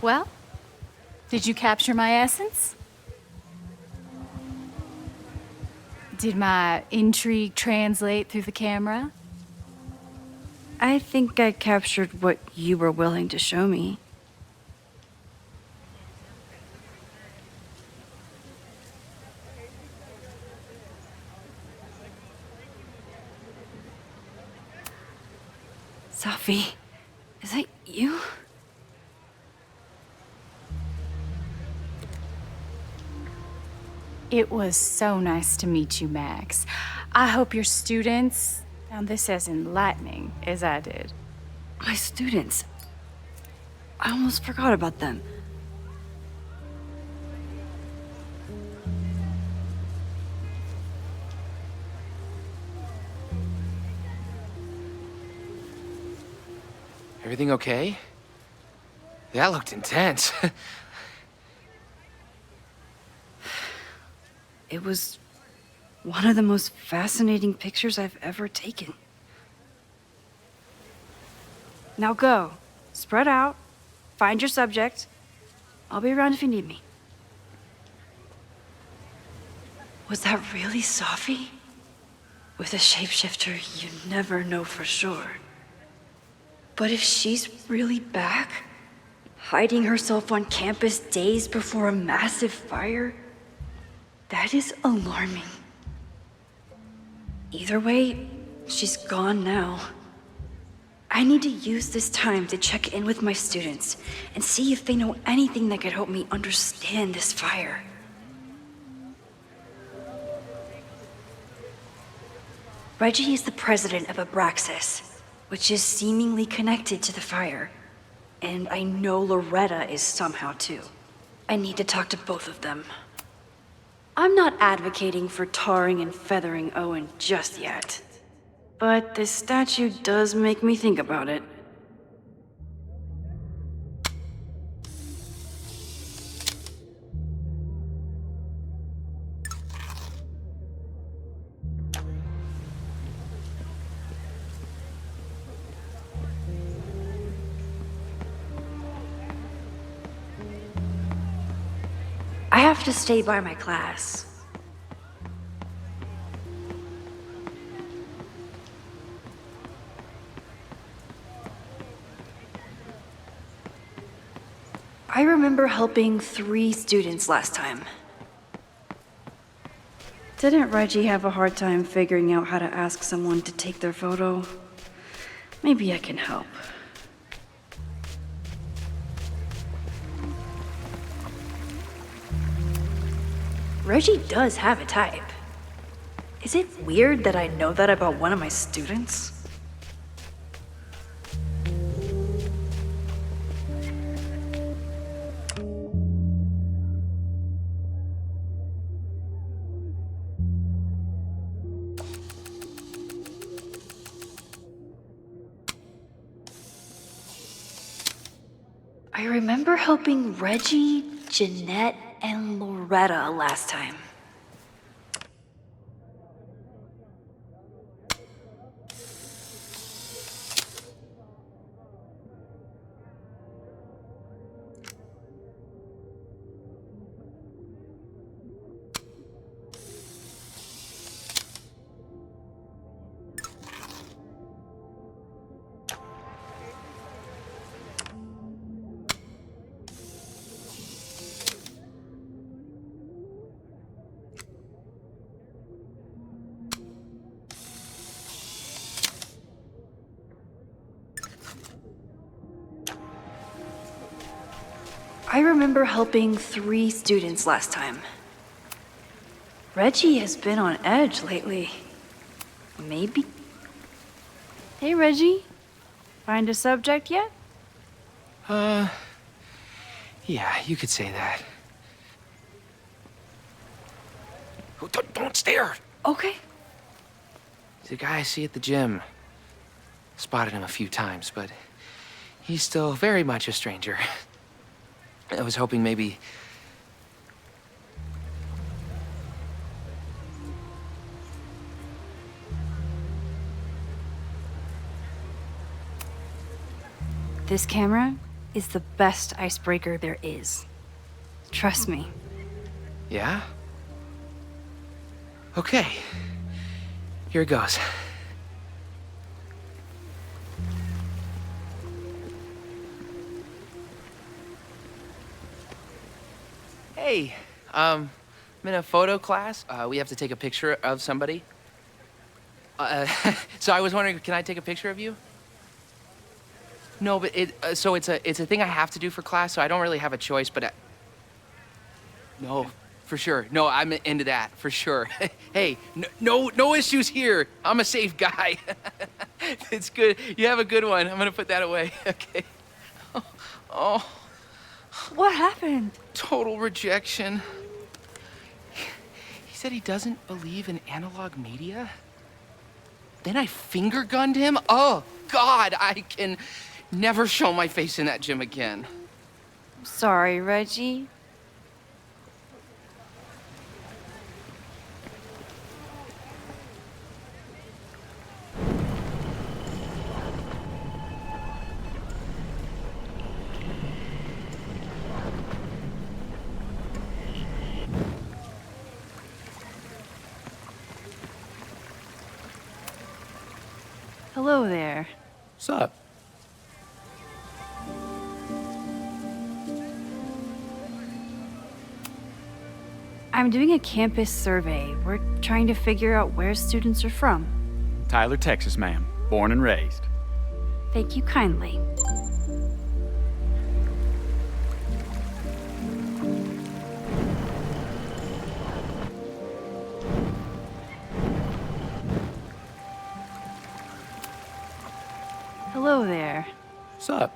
Well, did you capture my essence? Did my intrigue translate through the camera? I think I captured what you were willing to show me. Sophie, is that you? It was so nice to meet you, Max. I hope your students found this as enlightening as I did. My students. I almost forgot about them. Everything okay? That looked intense. It was one of the most fascinating pictures I've ever taken. Now go. Spread out. Find your subject. I'll be around if you need me. Was that really Sophie? With a shapeshifter, you never know for sure. But if she's really back, hiding herself on campus days before a massive fire, that is alarming. Either way, she's gone now. I need to use this time to check in with my students and see if they know anything that could help me understand this fire. Reggie is the president of Abraxas, which is seemingly connected to the fire. And I know Loretta is somehow too. I need to talk to both of them. I'm not advocating for tarring and feathering Owen just yet. But this statue does make me think about it. I have to stay by my class. I remember helping 3 students last time. Didn't Reggie have a hard time figuring out how to ask someone to take their photo? Maybe I can help. Reggie does have a type. Is it weird that I know that about one of my students? I remember helping Reggie, Jeanette, and Loretta last time. I remember helping 3 students last time. Reggie has been on edge lately. Maybe? Hey, Reggie. Find a subject yet? Yeah, you could say that. Oh, don't stare! Okay. He's a guy I see at the gym. Spotted him a few times, but he's still very much a stranger. I was hoping maybe... This camera is the best icebreaker there is. Trust me. Yeah? Okay. Here it goes. Hey, I'm in a photo class. We have to take a picture of somebody. So I was wondering, can I take a picture of you? No, but so it's a thing I have to do for class, so I don't really have a choice, but no, for sure. No, I'm into that, for sure. Hey, no issues here. I'm a safe guy. It's good. You have a good one. I'm gonna put that away. Okay. Oh. What happened? Total rejection. He said he doesn't believe in analog media. Then I finger gunned him? Oh, God, I can never show my face in that gym again. Sorry, Reggie. Hello there. What's up? I'm doing a campus survey. We're trying to figure out where students are from. Tyler, Texas, ma'am. Born and raised. Thank you kindly. Hello there. What's up?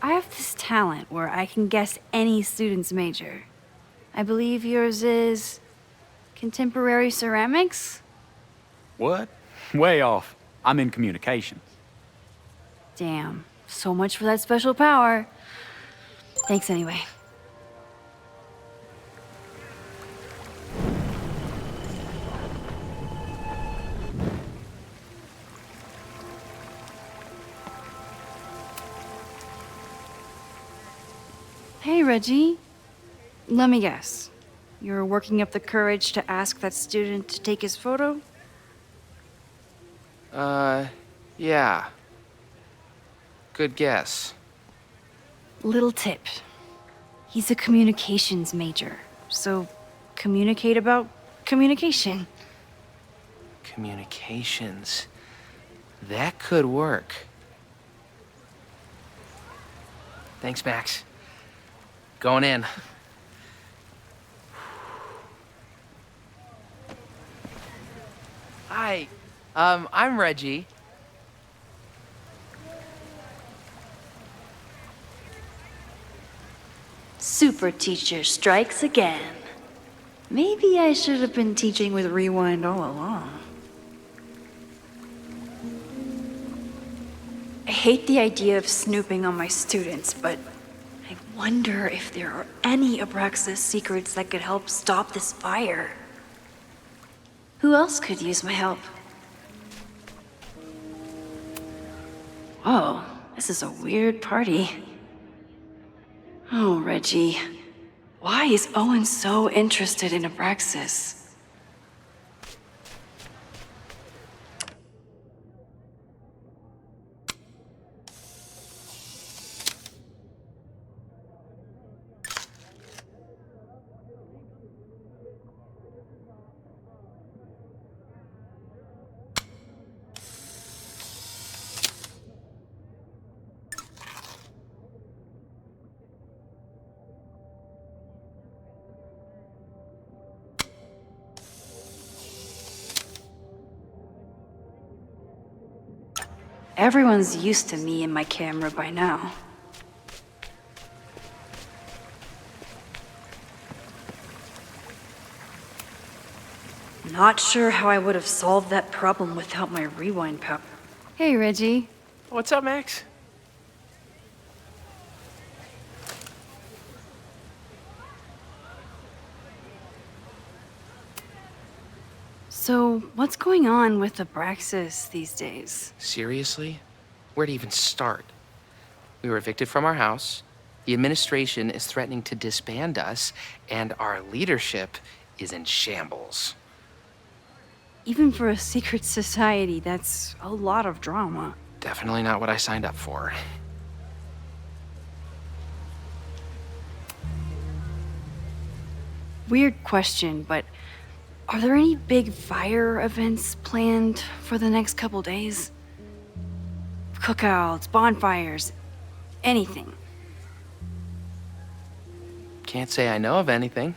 I have this talent where I can guess any student's major. I believe yours is contemporary ceramics? What? Way off. I'm in communications. Damn, so much for that special power. Thanks anyway. Hey, Reggie. Let me guess. You're working up the courage to ask that student to take his photo? Yeah. Good guess. Little tip. He's a communications major, so communicate about communication. Communications. That could work. Thanks, Max. Going in. Hi, I'm Reggie. Super teacher strikes again. Maybe I should have been teaching with Rewind all along. I hate the idea of snooping on my students, but I wonder if there are any Abraxas secrets that could help stop this fire. Who else could use my help? Whoa, this is a weird party. Oh, Reggie. Why is Owen so interested in Abraxas? Everyone's used to me and my camera by now. Not sure how I would have solved that problem without my rewind power. Hey, Reggie. What's up, Max? So, what's going on with Abraxas these days? Seriously? Where to even start? We were evicted from our house, the administration is threatening to disband us, and our leadership is in shambles. Even for a secret society, that's a lot of drama. Definitely not what I signed up for. Weird question, but are there any big fire events planned for the next couple days? Cookouts, bonfires, anything? Can't say I know of anything.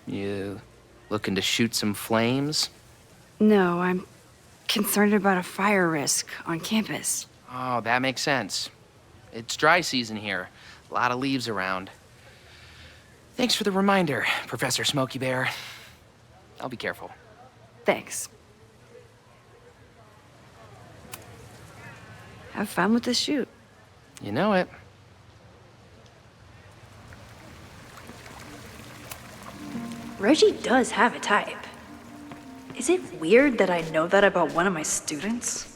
You looking to shoot some flames? No, I'm concerned about a fire risk on campus. Oh, that makes sense. It's dry season here. A lot of leaves around. Thanks for the reminder, Professor Smokey Bear. I'll be careful. Thanks. Have fun with the shoot. You know it. Reggie does have a type. Is it weird that I know that about one of my students?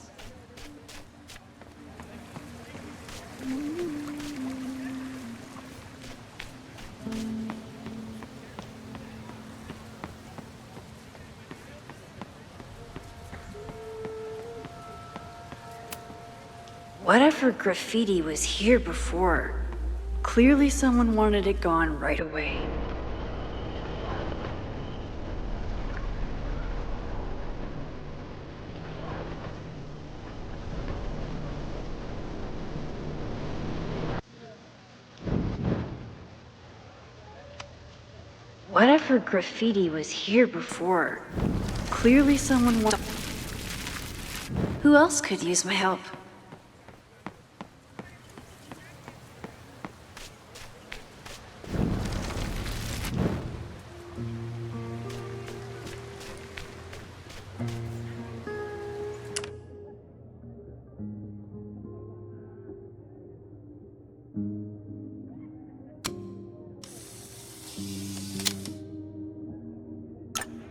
Whatever graffiti was here before, clearly someone wanted it gone right away. Whatever graffiti was here before, clearly someone wanted... Who else could use my help?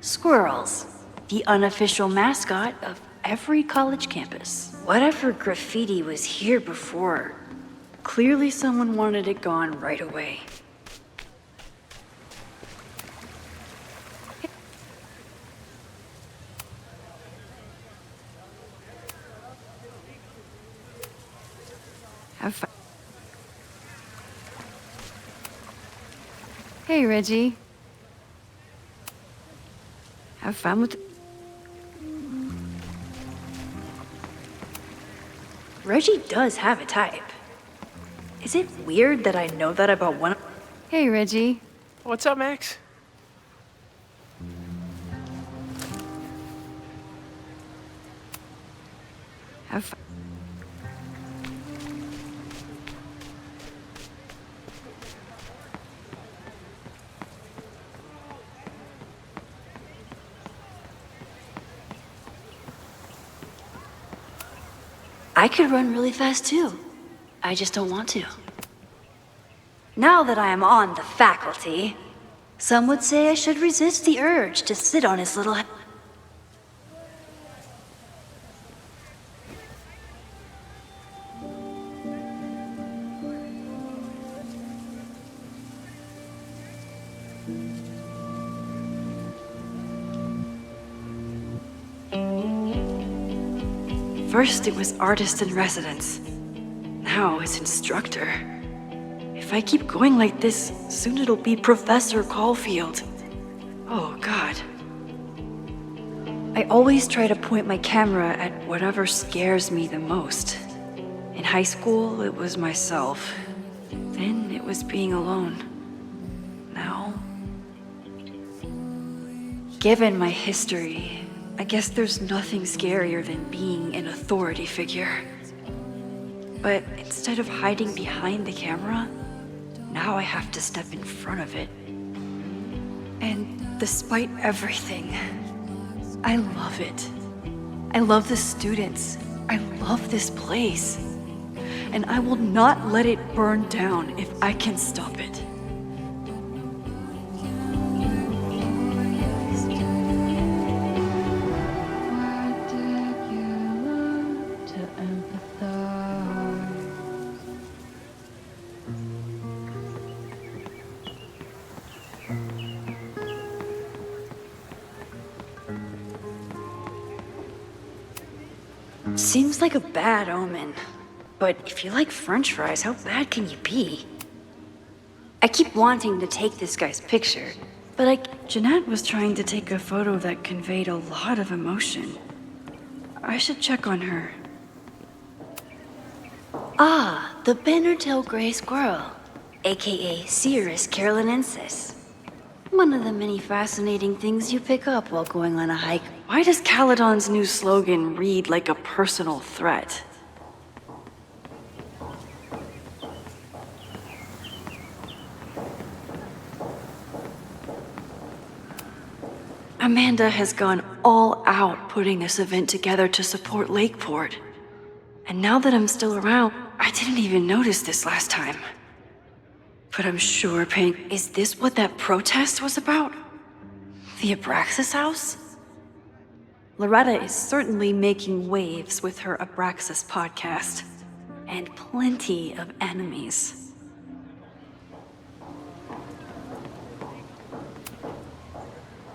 Squirrels, the unofficial mascot of every college campus. Whatever graffiti was here before, clearly someone wanted it gone right away. Have fun. Hey, Reggie. Have fun with... Reggie does have a type. Is it weird that I know that about one of... Hey, Reggie. What's up, Max? Have fun. I could run really fast too. I just don't want to. Now that I am on the faculty, some would say I should resist the urge to sit on his little... First it was artist in residence. Now it's instructor. If I keep going like this, soon it'll be Professor Caulfield. Oh, God. I always try to point my camera at whatever scares me the most. In high school, it was myself. Then it was being alone. Now... Given my history, I guess there's nothing scarier than being an authority figure. but instead of hiding behind the camera, now I have to step in front of it. And despite everything, I love it. I love the students. I love this place. And I will not let it burn down if I can stop it. Seems like a bad omen. But if you like french fries, how bad can you be? I keep wanting to take this guy's picture, but Jeanette was trying to take a photo that conveyed a lot of emotion. I should check on her. Ah, the banner-tailed gray squirrel, aka Cirrus carolinensis. One of the many fascinating things you pick up while going on a hike. Why does Caledon's new slogan read like a personal threat? Amanda has gone all out putting this event together to support Lakeport. And now that I'm still around, I didn't even notice this last time. But I'm sure paying... Is this what that protest was about? The Abraxas house? Loretta is certainly making waves with her Abraxas podcast. And plenty of enemies.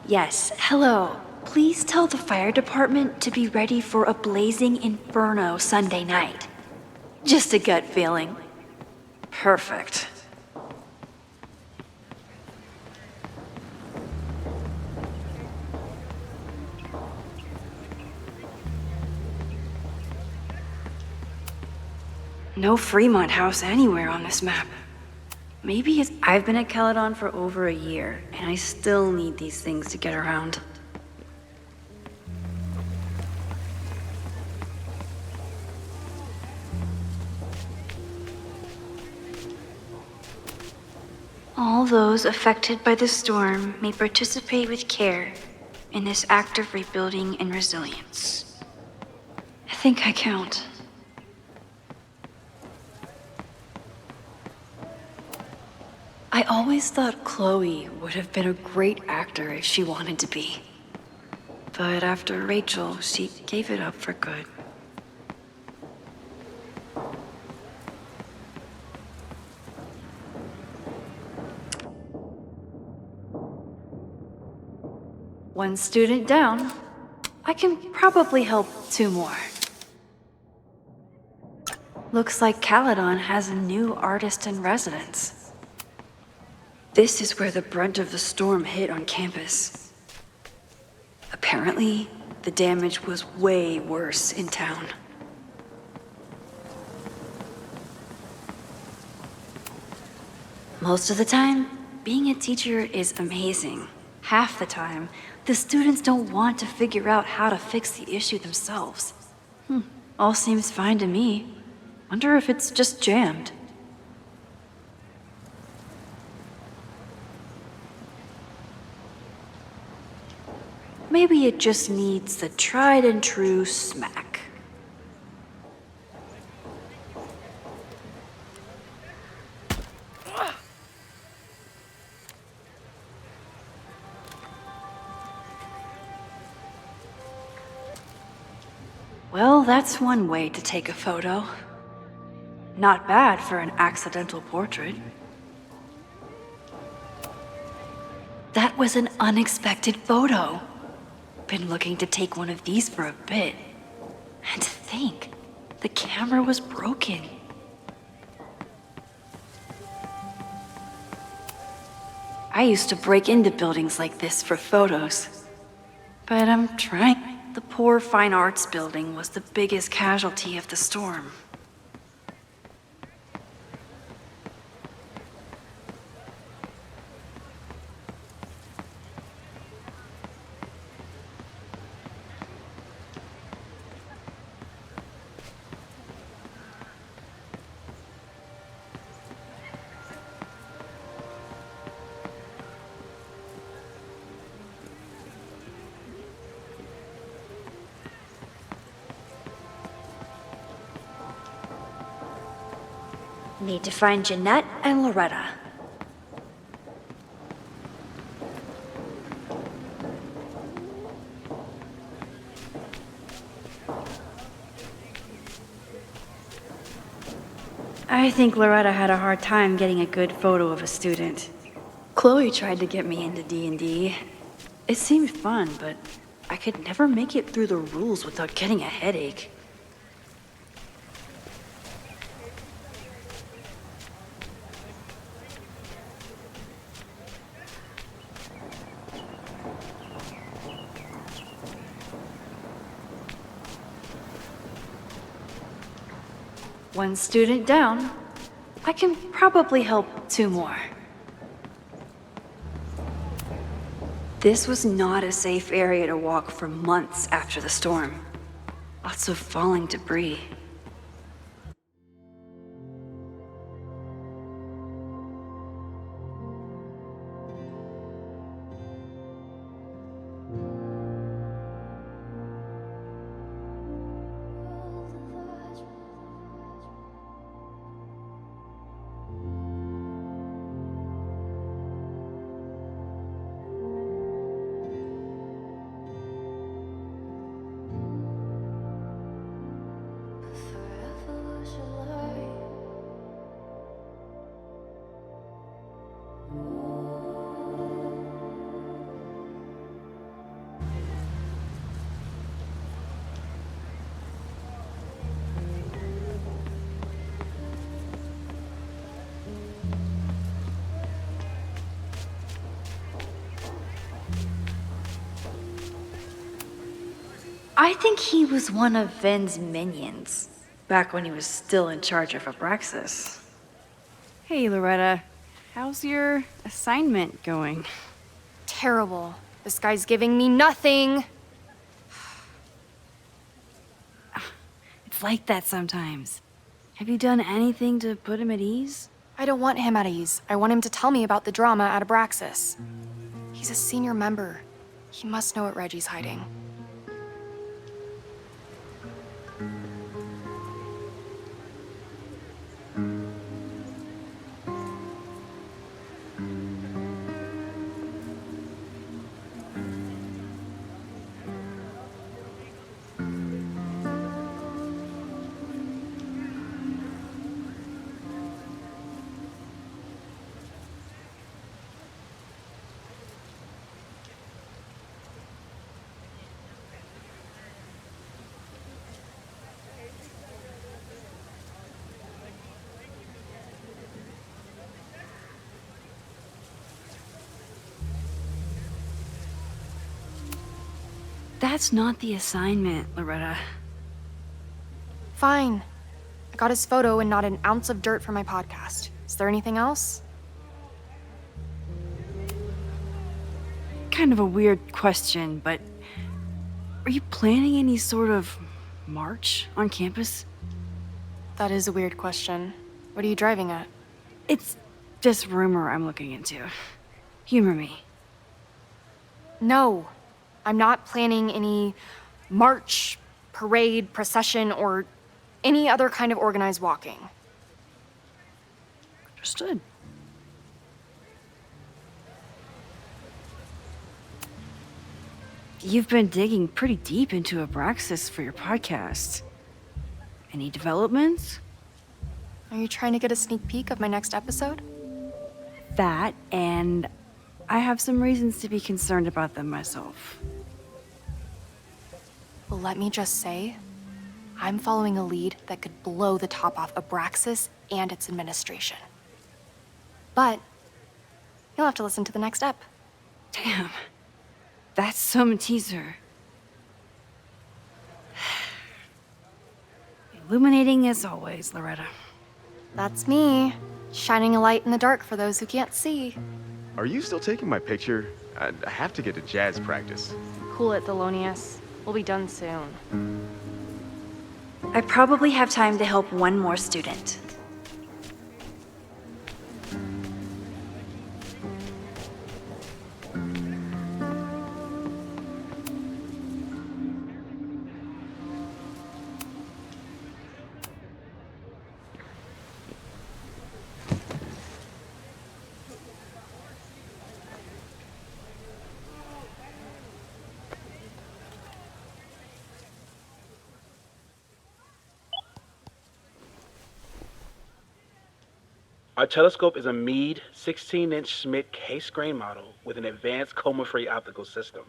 Yes, hello. Please tell the fire department to be ready for a blazing inferno Sunday night. Just a gut feeling. Perfect. No Fremont house anywhere on this map. Maybe it's... I've been at Caledon for over a year, and I still need these things to get around. All those affected by the storm may participate with care in this act of rebuilding and resilience. I think I count. I always thought Chloe would have been a great actor if she wanted to be. But after Rachel, she gave it up for good. One student down. I can probably help 2 more. Looks like Caledon has a new artist in residence. This is where the brunt of the storm hit on campus. Apparently, the damage was way worse in town. Most of the time, being a teacher is amazing. Half the time, the students don't want to figure out how to fix the issue themselves. All seems fine to me. Wonder if it's just jammed. Maybe it just needs the tried and true smack. Well, that's one way to take a photo. Not bad for an accidental portrait. That was an unexpected photo. Been looking to take one of these for a bit. And to think, the camera was broken. I used to break into buildings like this for photos. But I'm trying. The poor fine arts building was the biggest casualty of the storm. Need to find Jeanette and Loretta. I think Loretta had a hard time getting a good photo of a student. Chloe tried to get me into D&D. It seemed fun, but I could never make it through the rules without getting a headache. One student down. I can probably help 2 more. This was not a safe area to walk for months after the storm. Lots of falling debris. I think he was one of Ven's minions, back when he was still in charge of Abraxas. Hey, Loretta. How's your assignment going? Terrible. This guy's giving me nothing. It's like that sometimes. Have you done anything to put him at ease? I don't want him at ease. I want him to tell me about the drama at Abraxas. He's a senior member. He must know what Reggie's hiding. That's not the assignment, Loretta. Fine. I got his photo and not an ounce of dirt for my podcast. Is there anything else? Kind of a weird question, but are you planning any sort of march on campus? That is a weird question. What are you driving at? It's just rumor I'm looking into. Humor me. No. I'm not planning any march, parade, procession, or any other kind of organized walking. Understood. You've been digging pretty deep into Abraxas for your podcast. Any developments? Are you trying to get a sneak peek of my next episode? That, and I have some reasons to be concerned about them myself. Well, let me just say, I'm following a lead that could blow the top off Abraxas and its administration. But you'll have to listen to the next ep. Damn. That's some teaser. Illuminating as always, Loretta. That's me, shining a light in the dark for those who can't see. Are you still taking my picture? I have to get to jazz practice. Cool it, Thelonious. We'll be done soon. I probably have time to help 1 more student. Our telescope is a Meade 16-inch Schmidt case-grain model with an advanced coma-free optical system.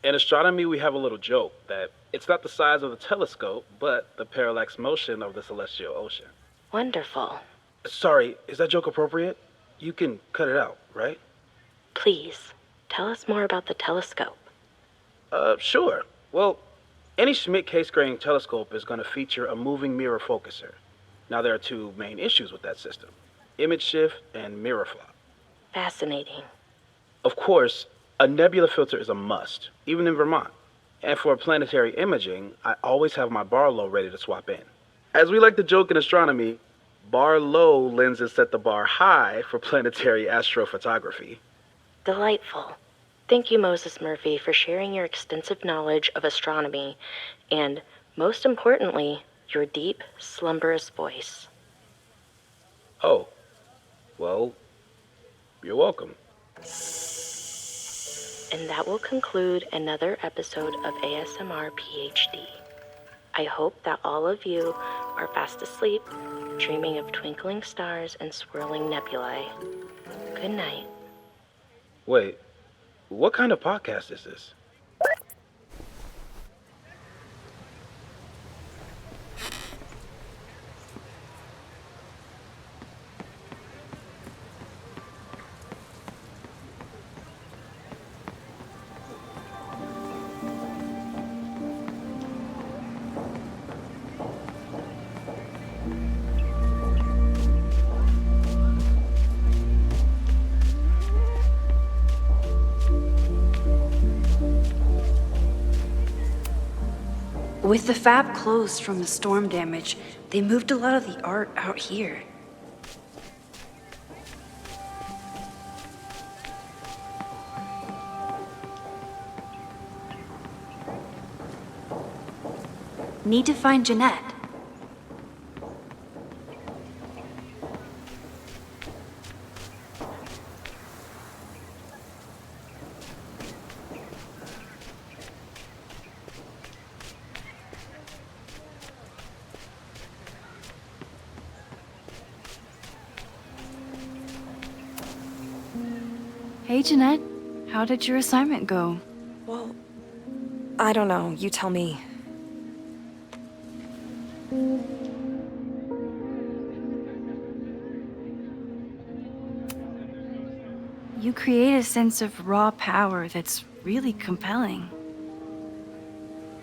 In astronomy, we have a little joke that it's not the size of the telescope, but the parallax motion of the celestial ocean. Wonderful. Sorry, is that joke appropriate? You can cut it out, right? Please, tell us more about the telescope. Sure. Well, any Schmidt case-grain telescope is going to feature a moving mirror focuser. Now, there are two main issues with that system: image shift and mirror flop. Fascinating. Of course, a nebula filter is a must, even in Vermont. And for planetary imaging, I always have my Barlow ready to swap in. As we like to joke in astronomy, Barlow lenses set the bar high for planetary astrophotography. Delightful. Thank you, Moses Murphy, for sharing your extensive knowledge of astronomy and, most importantly, your deep, slumberous voice. Oh, well, you're welcome. And that will conclude another episode of ASMR PhD. I hope that all of you are fast asleep, dreaming of twinkling stars and swirling nebulae. Good night. Wait, what kind of podcast is this? With the fab closed from the storm damage, they moved a lot of the art out here. Need to find Jeanette. Hey, Jeanette. How did your assignment go? Well, I don't know. You tell me. You create a sense of raw power that's really compelling.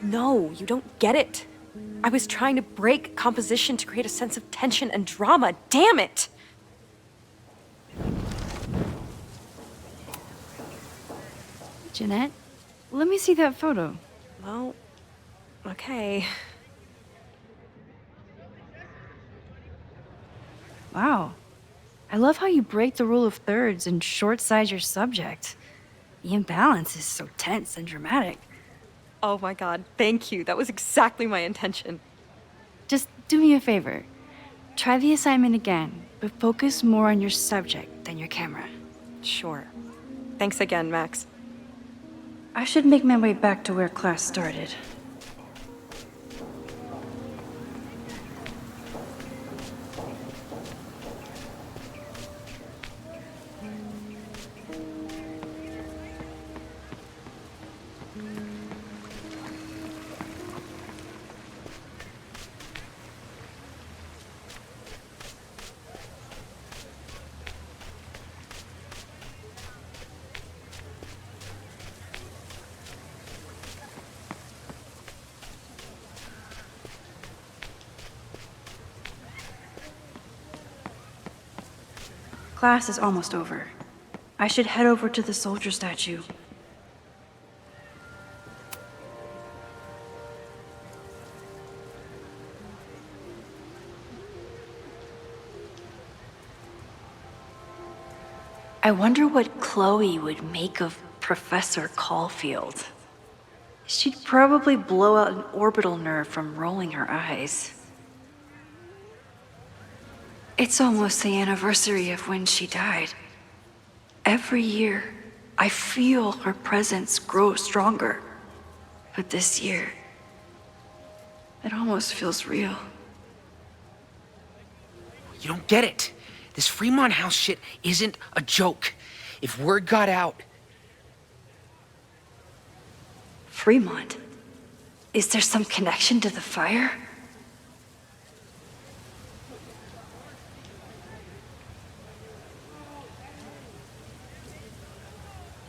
No, you don't get it. I was trying to break composition to create a sense of tension and drama. Damn it! Jeanette, let me see that photo. Well, okay. Wow. I love how you break the rule of thirds and short-size your subject. The imbalance is so tense and dramatic. Oh my god, thank you. That was exactly my intention. Just do me a favor. Try the assignment again, but focus more on your subject than your camera. Sure. Thanks again, Max. I should make my way back to where class started. Class is almost over. I should head over to the soldier statue. I wonder what Chloe would make of Professor Caulfield. She'd probably blow out an orbital nerve from rolling her eyes. It's almost the anniversary of when she died. Every year, I feel her presence grow stronger. But this year, it almost feels real. You don't get it. This Fremont House shit isn't a joke. If word got out... Fremont? Is there some connection to the fire?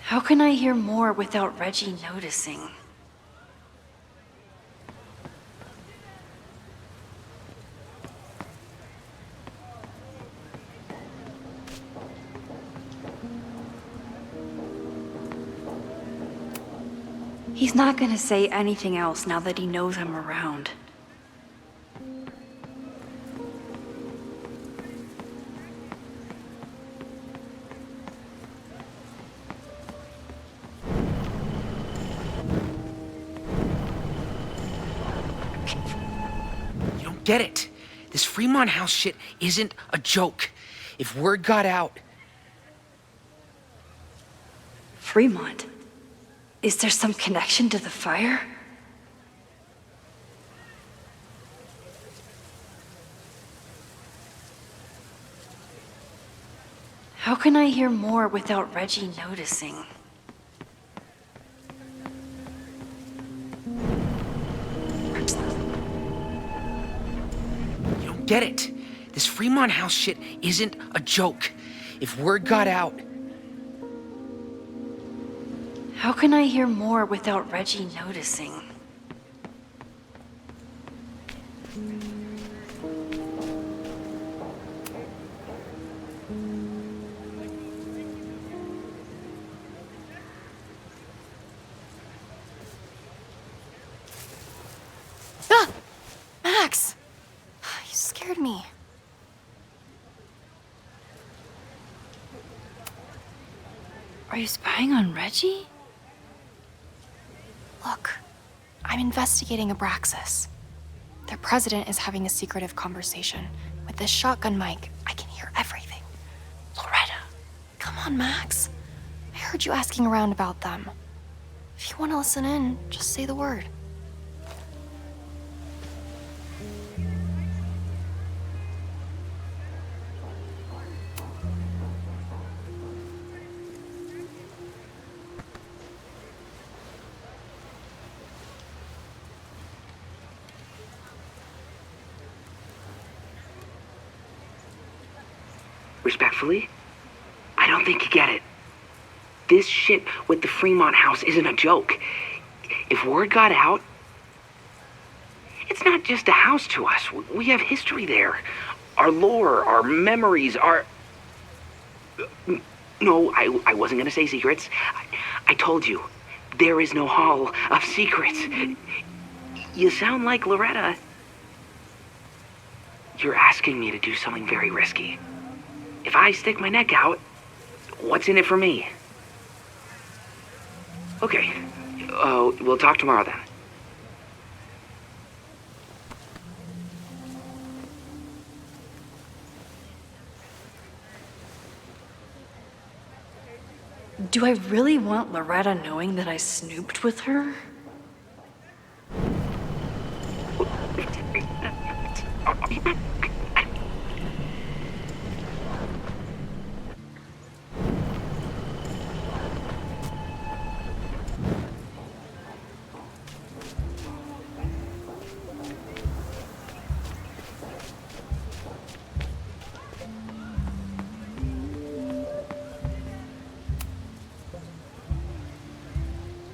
How can I hear more without Reggie noticing? He's not gonna say anything else now that he knows I'm around. You don't get it. This Fremont House shit isn't a joke. If word got out... Fremont? Is there some connection to the fire? How can I hear more without Reggie noticing? You don't get it. This Fremont House shit isn't a joke. If word got out... How can I hear more without Reggie noticing? Ah! Max! You scared me. Are you spying on Reggie? Look, I'm investigating Abraxas. Their president is having a secretive conversation. With this shotgun mic, I can hear everything. Loretta, come on, Max. I heard you asking around about them. If you want to listen in, just say the word. Respectfully, I don't think you get it. This shit with the Fremont House isn't a joke. If word got out, it's not just a house to us. We have history there. Our lore, our memories, our... No, I wasn't gonna say secrets. I told you, there is no Hall of Secrets. You sound like Loretta. You're asking me to do something very risky. If I stick my neck out, what's in it for me? Okay. We'll talk tomorrow then. Do I really want Loretta knowing that I snooped with her?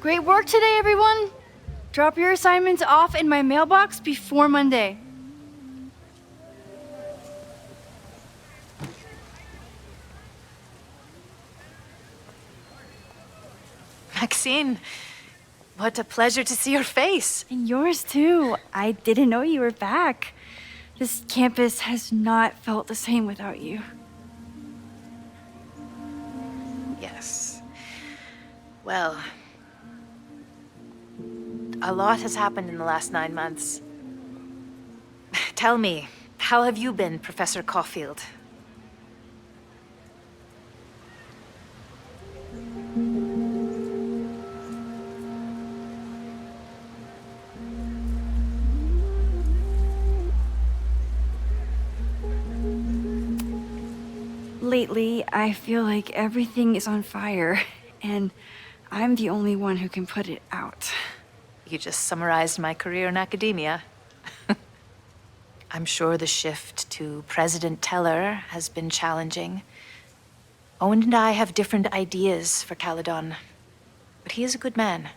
Great work today, everyone! Drop your assignments off in my mailbox before Monday. Maxine, what a pleasure to see your face. And yours too. I didn't know you were back. This campus has not felt the same without you. Yes. Well, a lot has happened in the last 9 months. Tell me, how have you been, Professor Caulfield? Lately, I feel like everything is on fire, and I'm the only one who can put it out. You just summarized my career in academia. I'm sure the shift to President Teller has been challenging. Owen and I have different ideas for Caledon, but he is a good man.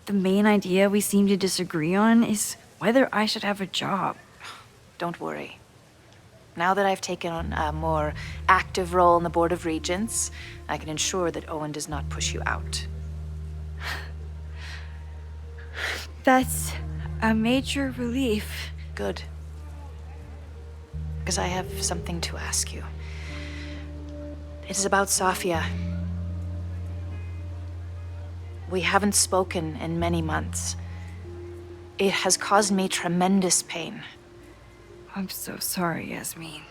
The main idea we seem to disagree on is whether I should have a job. Don't worry. Now that I've taken on a more active role in the Board of Regents, I can ensure that Owen does not push you out. That's a major relief. Good. Because I have something to ask you. It is about Safia. We haven't spoken in many months. It has caused me tremendous pain. I'm so sorry, Yasmin.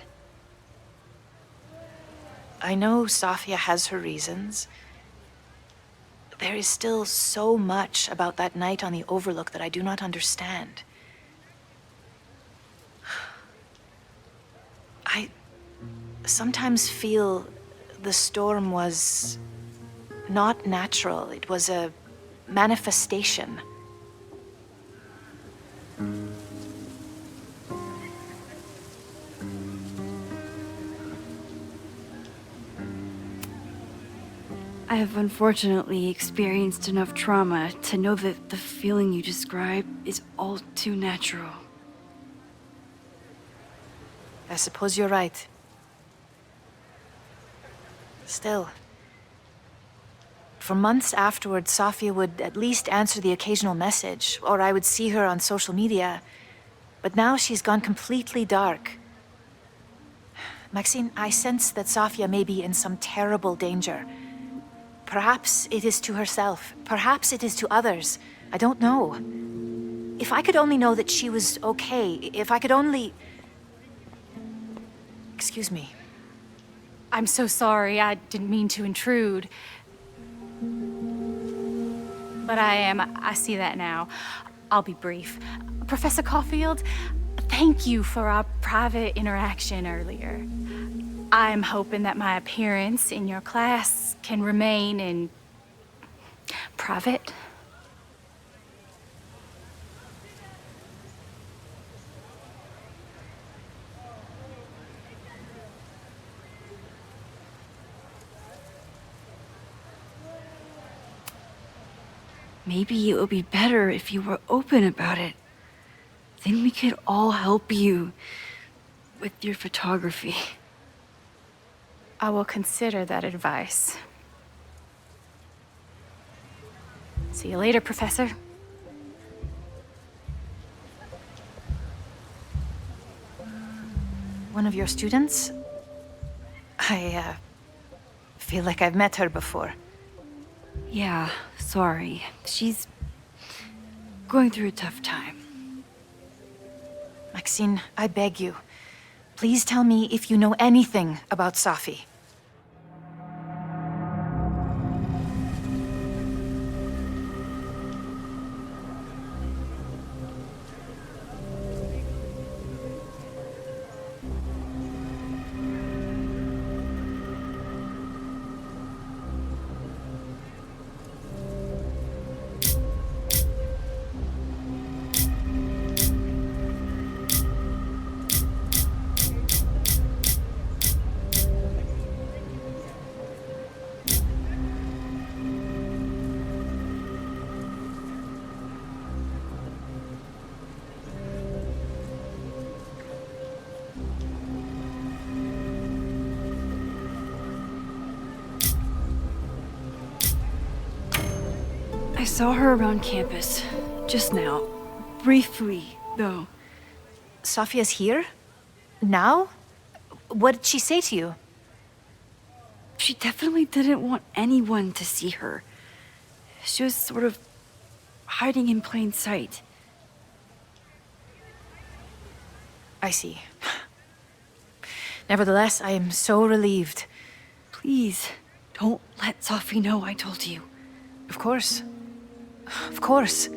I know Safia has her reasons. There is still so much about that night on the Overlook that I do not understand. I sometimes feel the storm was not natural. It was a manifestation. I have unfortunately experienced enough trauma to know that the feeling you describe is all too natural. I suppose you're right. Still, for months afterwards, Safia would at least answer the occasional message, or I would see her on social media. But now she's gone completely dark. Maxine, I sense that Safia may be in some terrible danger. Perhaps it is to herself. Perhaps it is to others. I don't know. If I could only know that she was okay, if I could only... Excuse me. I'm so sorry. I didn't mean to intrude. But I see that now. I'll be brief. Professor Caulfield, thank you for our private interaction earlier. I'm hoping that my appearance in your class can remain in private. Maybe it would be better if you were open about it. Then we could all help you with your photography. I will consider that advice. See you later, Professor. One of your students? I feel like I've met her before. Yeah, sorry. She's going through a tough time. Maxine, I beg you. Please tell me if you know anything about Safi. I saw her around campus, just now. Briefly, though. Safia's here? Now? What did she say to you? She definitely didn't want anyone to see her. She was sort of hiding in plain sight. I see. Nevertheless, I am so relieved. Please, don't let Safi know I told you. Of course. Of course.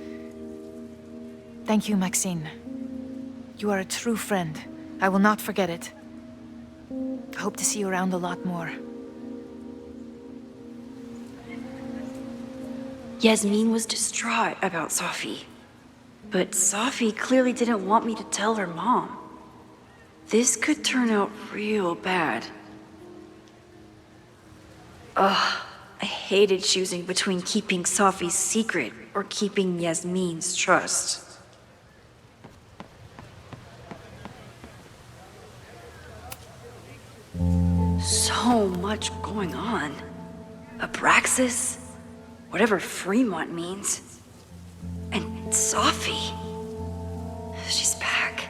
Thank you, Maxine. You are a true friend. I will not forget it. Hope to see you around a lot more. Yasmin was distraught about Safi. But Safi clearly didn't want me to tell her mom. This could turn out real bad. Ugh, I hated choosing between keeping Safi's secret or keeping Yasmin's trust. So much going on. Abraxas, whatever Fremont means, and Safi. She's back.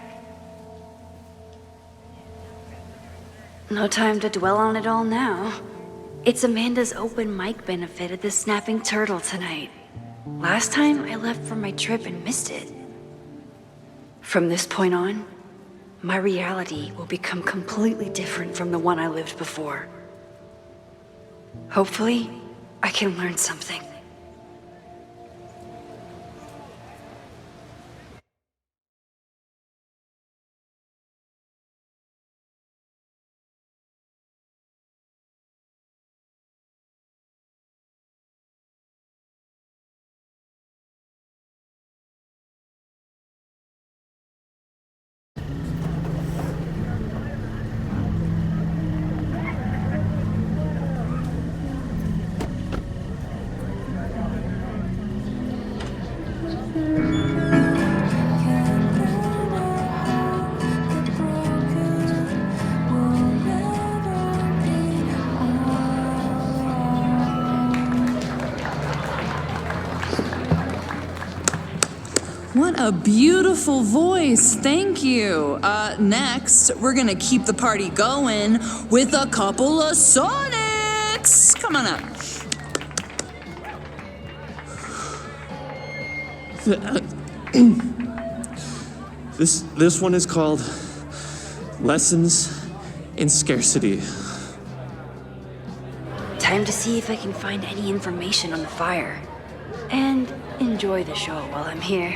No time to dwell on it all now. It's Amanda's open mic benefit at the Snapping Turtle tonight. Last time I left for my trip and missed it. From this point on, my reality will become completely different from the one I lived before. Hopefully, I can learn something. What a beautiful voice. Thank you. Next, we're gonna keep the party going with a couple of Sonics. Come on up. This one is called Lessons in Scarcity. Time to see if I can find any information on the fire. And enjoy the show while I'm here.